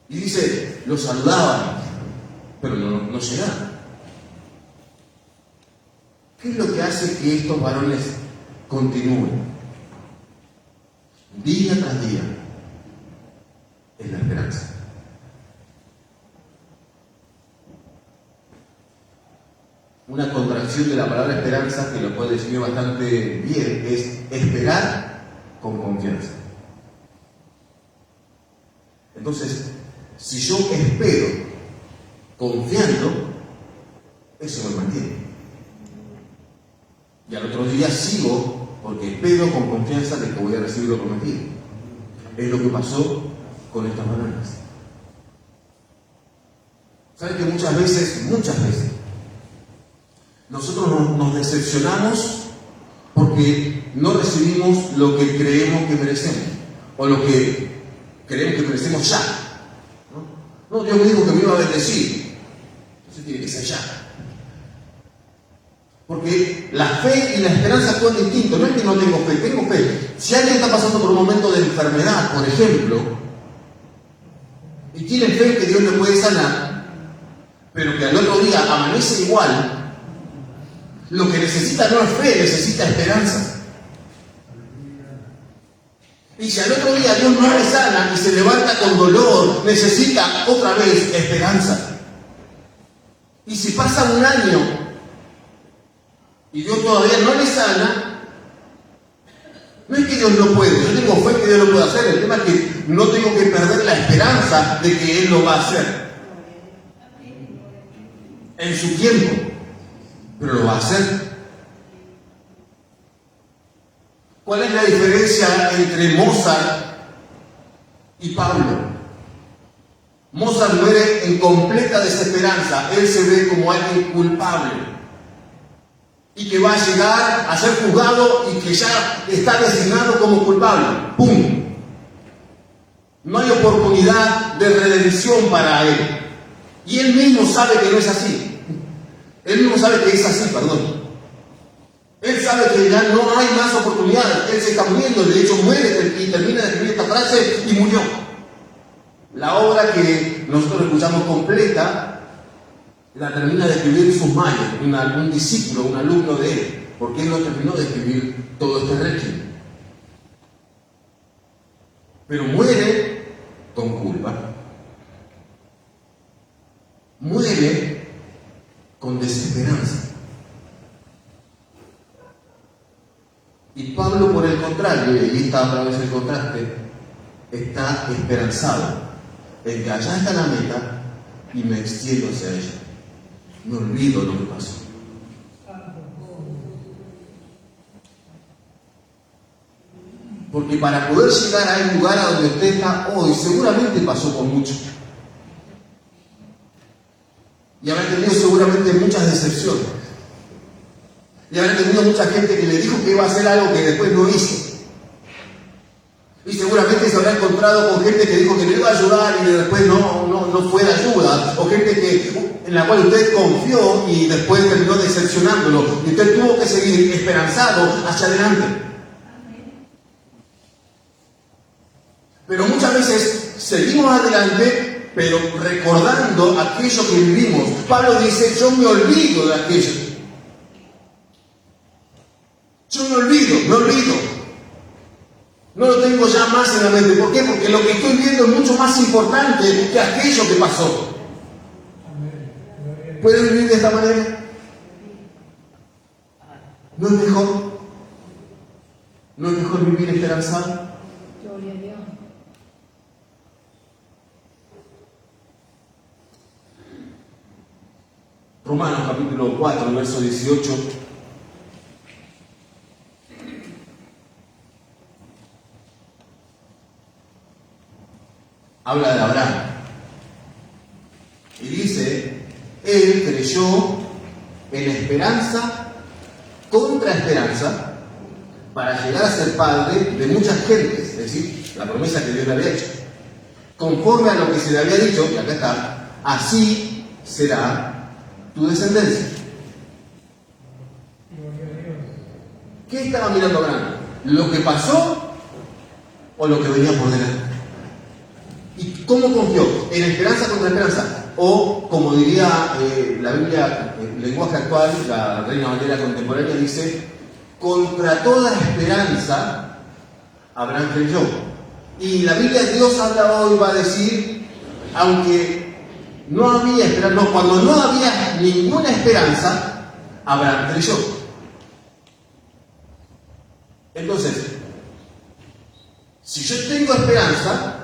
Y dice, los saludaban, pero no llegaron. ¿Qué es lo que hace que estos varones continúen? Día tras día, es la esperanza. Una contracción de la palabra esperanza, que lo puede definir bastante bien, es esperar con confianza. Entonces, si yo espero confiando, eso me mantiene. Y al otro día sigo porque espero con confianza de que voy a recibir lo prometido. Es lo que pasó con estas bananas. ¿Saben que muchas veces, nosotros nos decepcionamos porque no recibimos lo que creemos que merecemos, o lo que creemos que merecemos ya? No, Dios me dijo que me iba a bendecir, entonces tiene que ser ya. Porque la fe y la esperanza actúan distinto. No es que no tengo fe. Si alguien está pasando por un momento de enfermedad, por ejemplo, y tiene fe que Dios le puede sanar, pero que al otro día amanece igual, lo que necesita no es fe, necesita esperanza. Y si al otro día Dios no le sana y se levanta con dolor, necesita otra vez esperanza. Y si pasa un año
y Dios todavía no le sana, no es que Dios no puede, yo tengo fe que Dios lo puede hacer, el tema es que no tengo que perder la esperanza de que Él lo va a hacer en su tiempo, pero lo va a hacer. ¿Cuál es la diferencia entre Mozart y Pablo? Mozart muere en completa desesperanza, él se ve como alguien culpable y que va a llegar a ser juzgado y que ya está designado como culpable. ¡Pum! No hay oportunidad de redención para él. Y él mismo sabe que no es así. Él mismo sabe que es así, perdón. Él sabe que ya no hay más oportunidades. Él se está muriendo, de hecho muere y termina de escribir esta frase y murió. La obra que nosotros escuchamos completa la termina de escribir Susmayo, un discípulo, un alumno de él, porque él no terminó de escribir todo este requiem. Pero muere con culpa, muere con desesperanza. Y Pablo, por el contrario, y ahí está otra vez el contraste, está esperanzado en que allá está la meta y me extiendo hacia ella. Me olvido lo que pasó. Porque para poder llegar a un lugar a donde usted está hoy, seguramente pasó por mucho. Y habrá tenido seguramente muchas decepciones. Y habrá tenido mucha gente que le dijo que iba a hacer algo que después no hizo. Y seguramente se habrá encontrado con gente que dijo que le iba a ayudar y después no fue de ayuda. O gente en la cual usted confió y después terminó decepcionándolo. Y usted tuvo que seguir esperanzado hacia adelante. Pero muchas veces seguimos adelante, pero recordando aquello que vivimos. Pablo dice, yo me olvido de aquello. Yo me olvido. No lo tengo ya más en la mente. ¿Por qué? Porque lo que estoy viendo es mucho más importante que aquello que pasó. ¿Puede vivir de esta manera? ¿No es mejor? ¿No es mejor vivir esperanzado?
Gloria a Dios.
Romanos capítulo 4, verso 18. Habla de Abraham. Y dice, él creyó en esperanza contra esperanza para llegar a ser padre de muchas gentes. Es decir, la promesa que Dios le había hecho. Conforme a lo que se le había dicho, y acá está, así será tu descendencia. ¿Qué estaba mirando Abraham? ¿Lo que pasó o lo que venía por delante? ¿Y cómo confió? ¿En esperanza contra esperanza? O, como diría la Biblia, el lenguaje actual, la Reina Valera contemporánea dice, contra toda esperanza, Abraham creyó. Y la Biblia de Dios habla hoy, va a decir, aunque no había esperanza, no, cuando no había ninguna esperanza, Abraham creyó. Entonces, si yo tengo esperanza,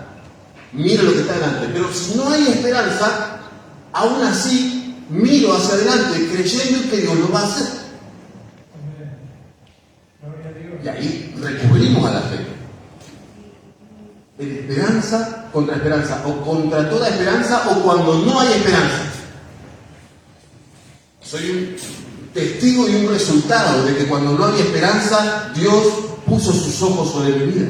miro lo que está delante, pero si no hay esperanza, aún así miro hacia adelante creyendo que Dios lo va a hacer. Y ahí recurrimos a la fe. En esperanza contra esperanza, o contra toda esperanza, o cuando no hay esperanza. Soy un testigo y un resultado de que cuando no había esperanza, Dios puso sus ojos sobre mi vida.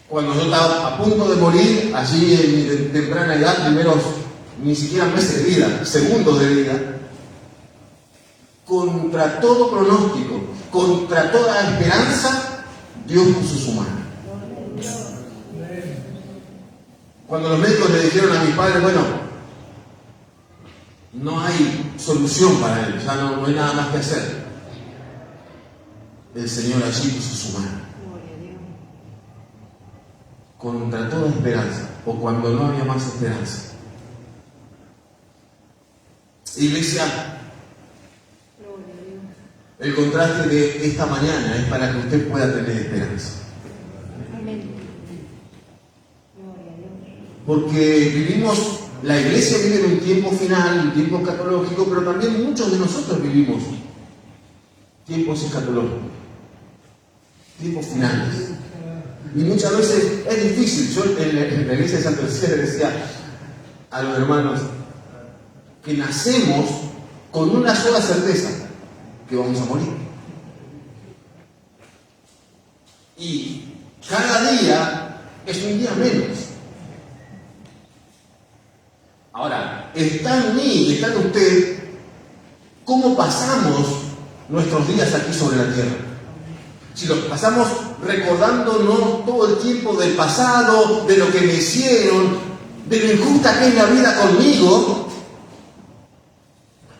Cuando yo estaba a punto de morir, allí en mi temprana edad, primeros ni siquiera meses de vida, segundos de vida, contra todo pronóstico, contra toda esperanza, Dios puso su mano. Cuando los médicos le dijeron a mis padres, bueno, no hay solución para él, ya no hay nada más que hacer, el Señor allí puso su mano. Contra toda esperanza, o cuando no había más esperanza. Iglesia, El contraste de esta mañana es para que usted pueda tener esperanza.
Amén. Gloria a Dios.
Porque vivimos, la iglesia vive en un tiempo final, un tiempo escatológico, pero también muchos de nosotros vivimos tiempos escatológicos, tiempos finales. Y muchas veces es difícil. Yo en la iglesia de Santa Lucía le decía a los hermanos que nacemos con una sola certeza, que vamos a morir. Y cada día es un día menos. Ahora, está en mí, está en usted, cómo pasamos nuestros días aquí sobre la tierra. Si los pasamos recordándonos todo el tiempo del pasado, de lo que me hicieron, de lo injusta que es la vida conmigo,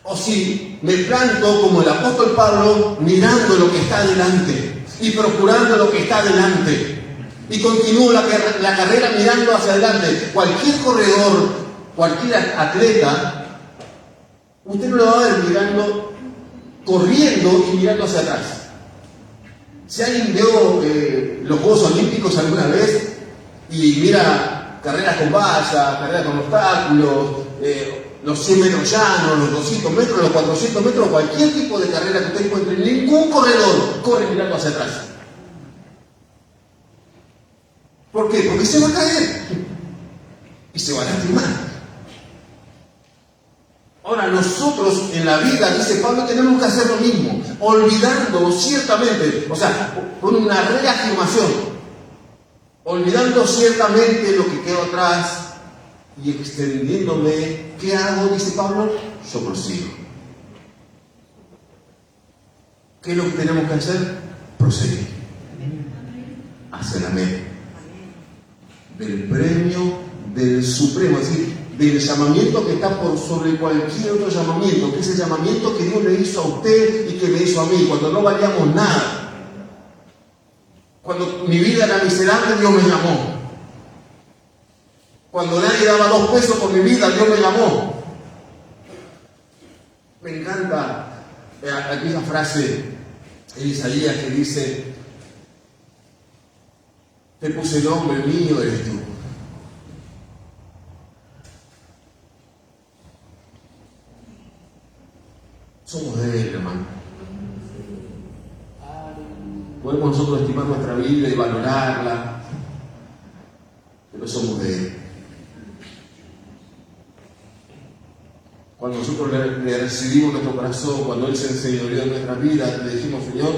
o si me planto como el apóstol Pablo mirando lo que está adelante y procurando lo que está adelante y continúo la carrera mirando hacia adelante. Cualquier corredor, cualquier atleta, usted no lo va a ver mirando, corriendo y mirando hacia atrás. Si alguien vio los Juegos Olímpicos alguna vez y mira carreras con valla, carreras con obstáculos, los 100 metros llanos, los 200 metros, los 400 metros, cualquier tipo de carrera que usted encuentre, ningún corredor corre mirando hacia atrás. ¿Por qué? Porque se va a caer y se va a lastimar. Ahora nosotros en la vida, dice Pablo, tenemos que hacer lo mismo, olvidando ciertamente, o sea, con una reafirmación, olvidando ciertamente lo que quedó atrás y extendiéndome. ¿Qué hago? Dice Pablo, yo prosigo. ¿Qué es lo que tenemos que hacer? Proseguir hacia la meta del premio del Supremo, es decir, del llamamiento que está por sobre cualquier otro llamamiento, que es el llamamiento que Dios le hizo a usted y que me hizo a mí, cuando no valíamos nada. Cuando mi vida era miserable, Dios me llamó. Cuando nadie daba 2 pesos por mi vida, Dios me llamó. Me encanta aquella frase en Isaías que dice: te puse el nombre, mío eres tú. Somos de Él, hermano. Podemos nosotros estimar nuestra vida y valorarla, pero somos de Él. Cuando nosotros le recibimos nuestro corazón, cuando Él se enseñoreó en nuestra vida, le dijimos: Señor,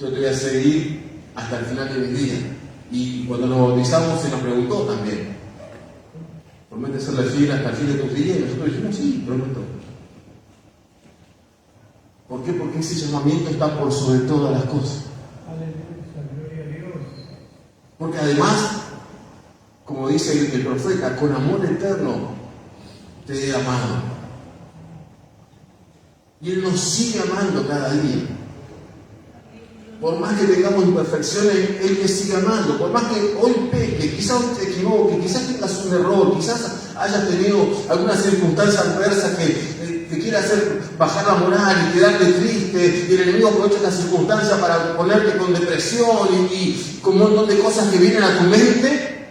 yo te voy a seguir hasta el final de mis días. Y cuando nos bautizamos se nos preguntó también: ¿prometes serle fiel hasta el fin de tus días? Y nosotros dijimos: sí, prometo. ¿Por qué? Porque ese llamamiento está por sobre todas las cosas. Porque además, como dice el profeta, con amor eterno te he amado. Y Él nos sigue amando cada día. Por más que tengamos imperfecciones, Él te sigue amando. Por más que hoy peque, quizás te equivoque, quizás tengas un error, quizás hayas tenido alguna circunstancia adversa que te quiera hacer bajar la moral y quedarte triste, y el enemigo aprovecha esta circunstancia para ponerte con depresión y con un montón de cosas que vienen a tu mente.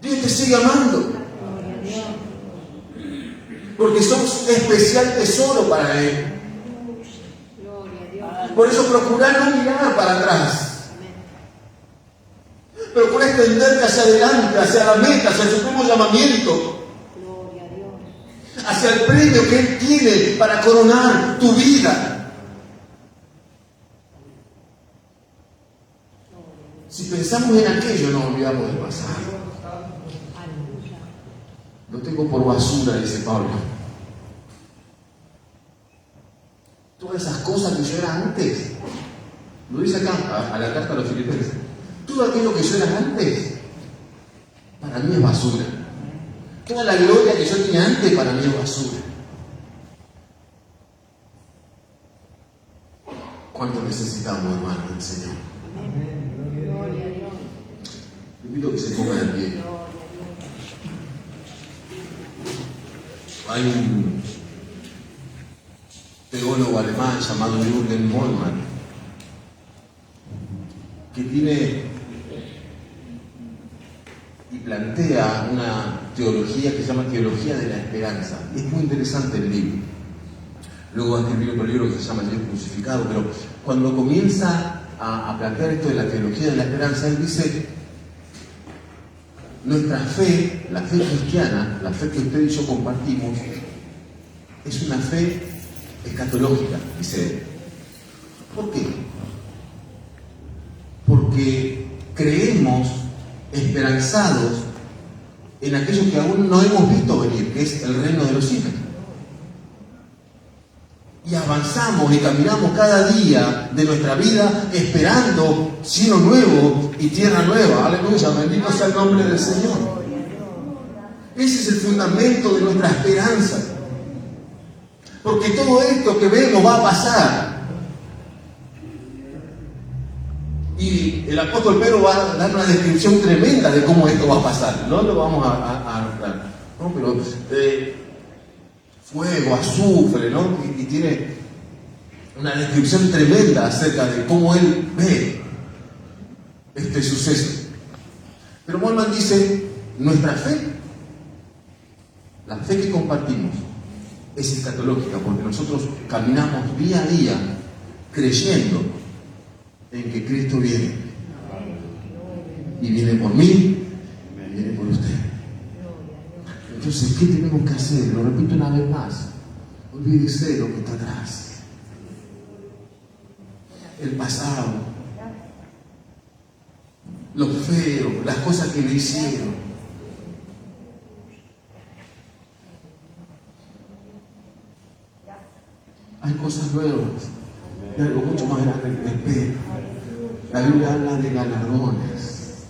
Dios te sigue amando. Porque sos especial tesoro para Él. Por eso procura no mirar para atrás. Procura extenderte hacia adelante, hacia la meta, hacia el supremo llamamiento. Hacia el premio que Él tiene para coronar tu vida. Si pensamos en aquello, nos olvidamos del pasado. Lo tengo por basura, dice Pablo. Todas esas cosas que yo era antes, lo dice acá, a la carta a los Filipenses. Todo aquello que yo era antes, para mí es basura. Toda la gloria que yo tenía antes, para mí es basura. ¿Cuánto necesitamos, hermano, del Señor?
Gloria a Dios.
Le pido que se ponga de pie. Hay teólogo alemán llamado Jürgen Moltmann, que tiene y plantea una teología que se llama Teología de la Esperanza. Y es muy interesante el libro. Luego va a escribir otro libro que se llama El Dios Crucificado, pero cuando comienza a plantear esto de la Teología de la Esperanza, él dice: nuestra fe, la fe cristiana, la fe que usted y yo compartimos, es una fe escatológica, dice él. ¿Por qué? Porque creemos esperanzados en aquello que aún no hemos visto venir, que es el reino de los cielos. Y avanzamos y caminamos cada día de nuestra vida esperando cielo nuevo y tierra nueva. Aleluya, bendito sea el nombre del Señor. Ese es el fundamento de nuestra esperanza. Porque todo esto que vemos va a pasar. Y el apóstol Pedro va a dar una descripción tremenda de cómo esto va a pasar. No lo vamos a ¿no? Pero fuego, azufre, ¿no? Y tiene una descripción tremenda acerca de cómo él ve este suceso. Pero Moltmann dice: nuestra fe, la fe que compartimos, es escatológica, porque nosotros caminamos día a día creyendo en que Cristo viene. Y viene por mí, y viene por usted. Entonces, ¿qué tenemos que hacer? Lo repito una vez más: olvídese de lo que está atrás. El pasado, lo feo, las cosas que le hicieron. Hay cosas nuevas, y algo mucho más grande que me espera. La Biblia habla de galardones.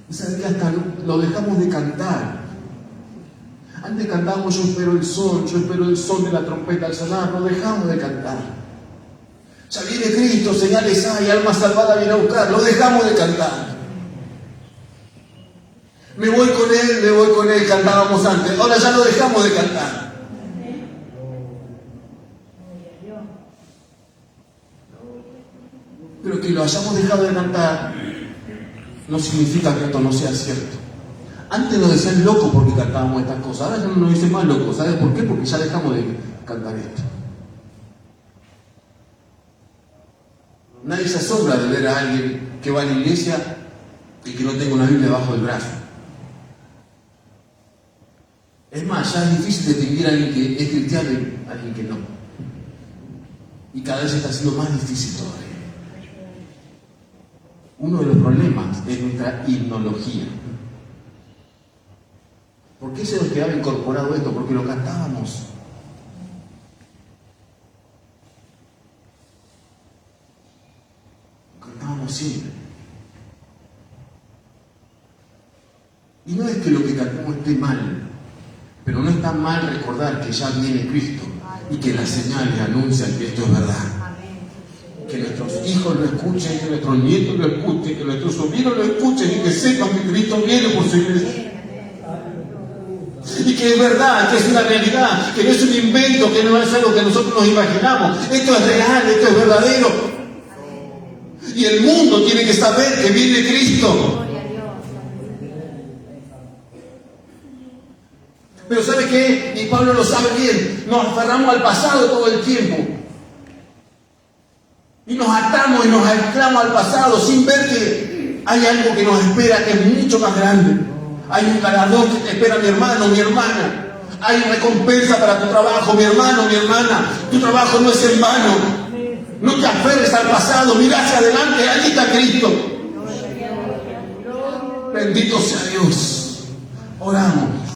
Y saben que hasta lo dejamos de cantar. Antes cantábamos: yo espero el son de la trompeta al sonar. Lo dejamos de cantar. Ya viene Cristo, señales hay, alma salvada viene a buscar. Lo dejamos de cantar. Me voy con él, cantábamos antes. Ahora ya lo dejamos de cantar. Pero que lo hayamos dejado de cantar no significa que esto no sea cierto. Antes nos decían locos porque cantábamos estas cosas. Ahora ya no nos dicen más locos. ¿Sabes por qué? Porque ya dejamos de cantar esto. Nadie se asombra de ver a alguien que va a la iglesia y que no tenga una Biblia debajo del brazo. Es más, ya es difícil distinguir a alguien que es cristiano y a alguien que no. Y cada vez está siendo más difícil todavía. Uno de los problemas es nuestra himnología. ¿Por qué se nos quedaba incorporado esto? Porque lo cantábamos. Lo cantábamos siempre. Y no es que lo que cantamos esté mal, pero no está mal recordar que ya viene Cristo y que las señales anuncian que esto es verdad. Que nuestros hijos lo escuchen, que nuestros nietos lo escuchen, que nuestros sobrinos lo escuchen y que sepan que Cristo viene por su iglesia. Y que es verdad, que es una realidad, que no es un invento, que no es algo que nosotros nos imaginamos. Esto es real, esto es verdadero. Y el mundo tiene que saber que viene Cristo. Pero ¿sabe qué? Y Pablo lo sabe bien. Nos aferramos al pasado todo el tiempo. Y nos atamos y nos anclamos al pasado sin ver que hay algo que nos espera que es mucho más grande. Hay un galardón que te espera, mi hermano, mi hermana. Hay recompensa para tu trabajo, mi hermano, mi hermana. Tu trabajo no es en vano. No te aferres al pasado, mira hacia adelante, allí está Cristo. Bendito sea Dios. Oramos.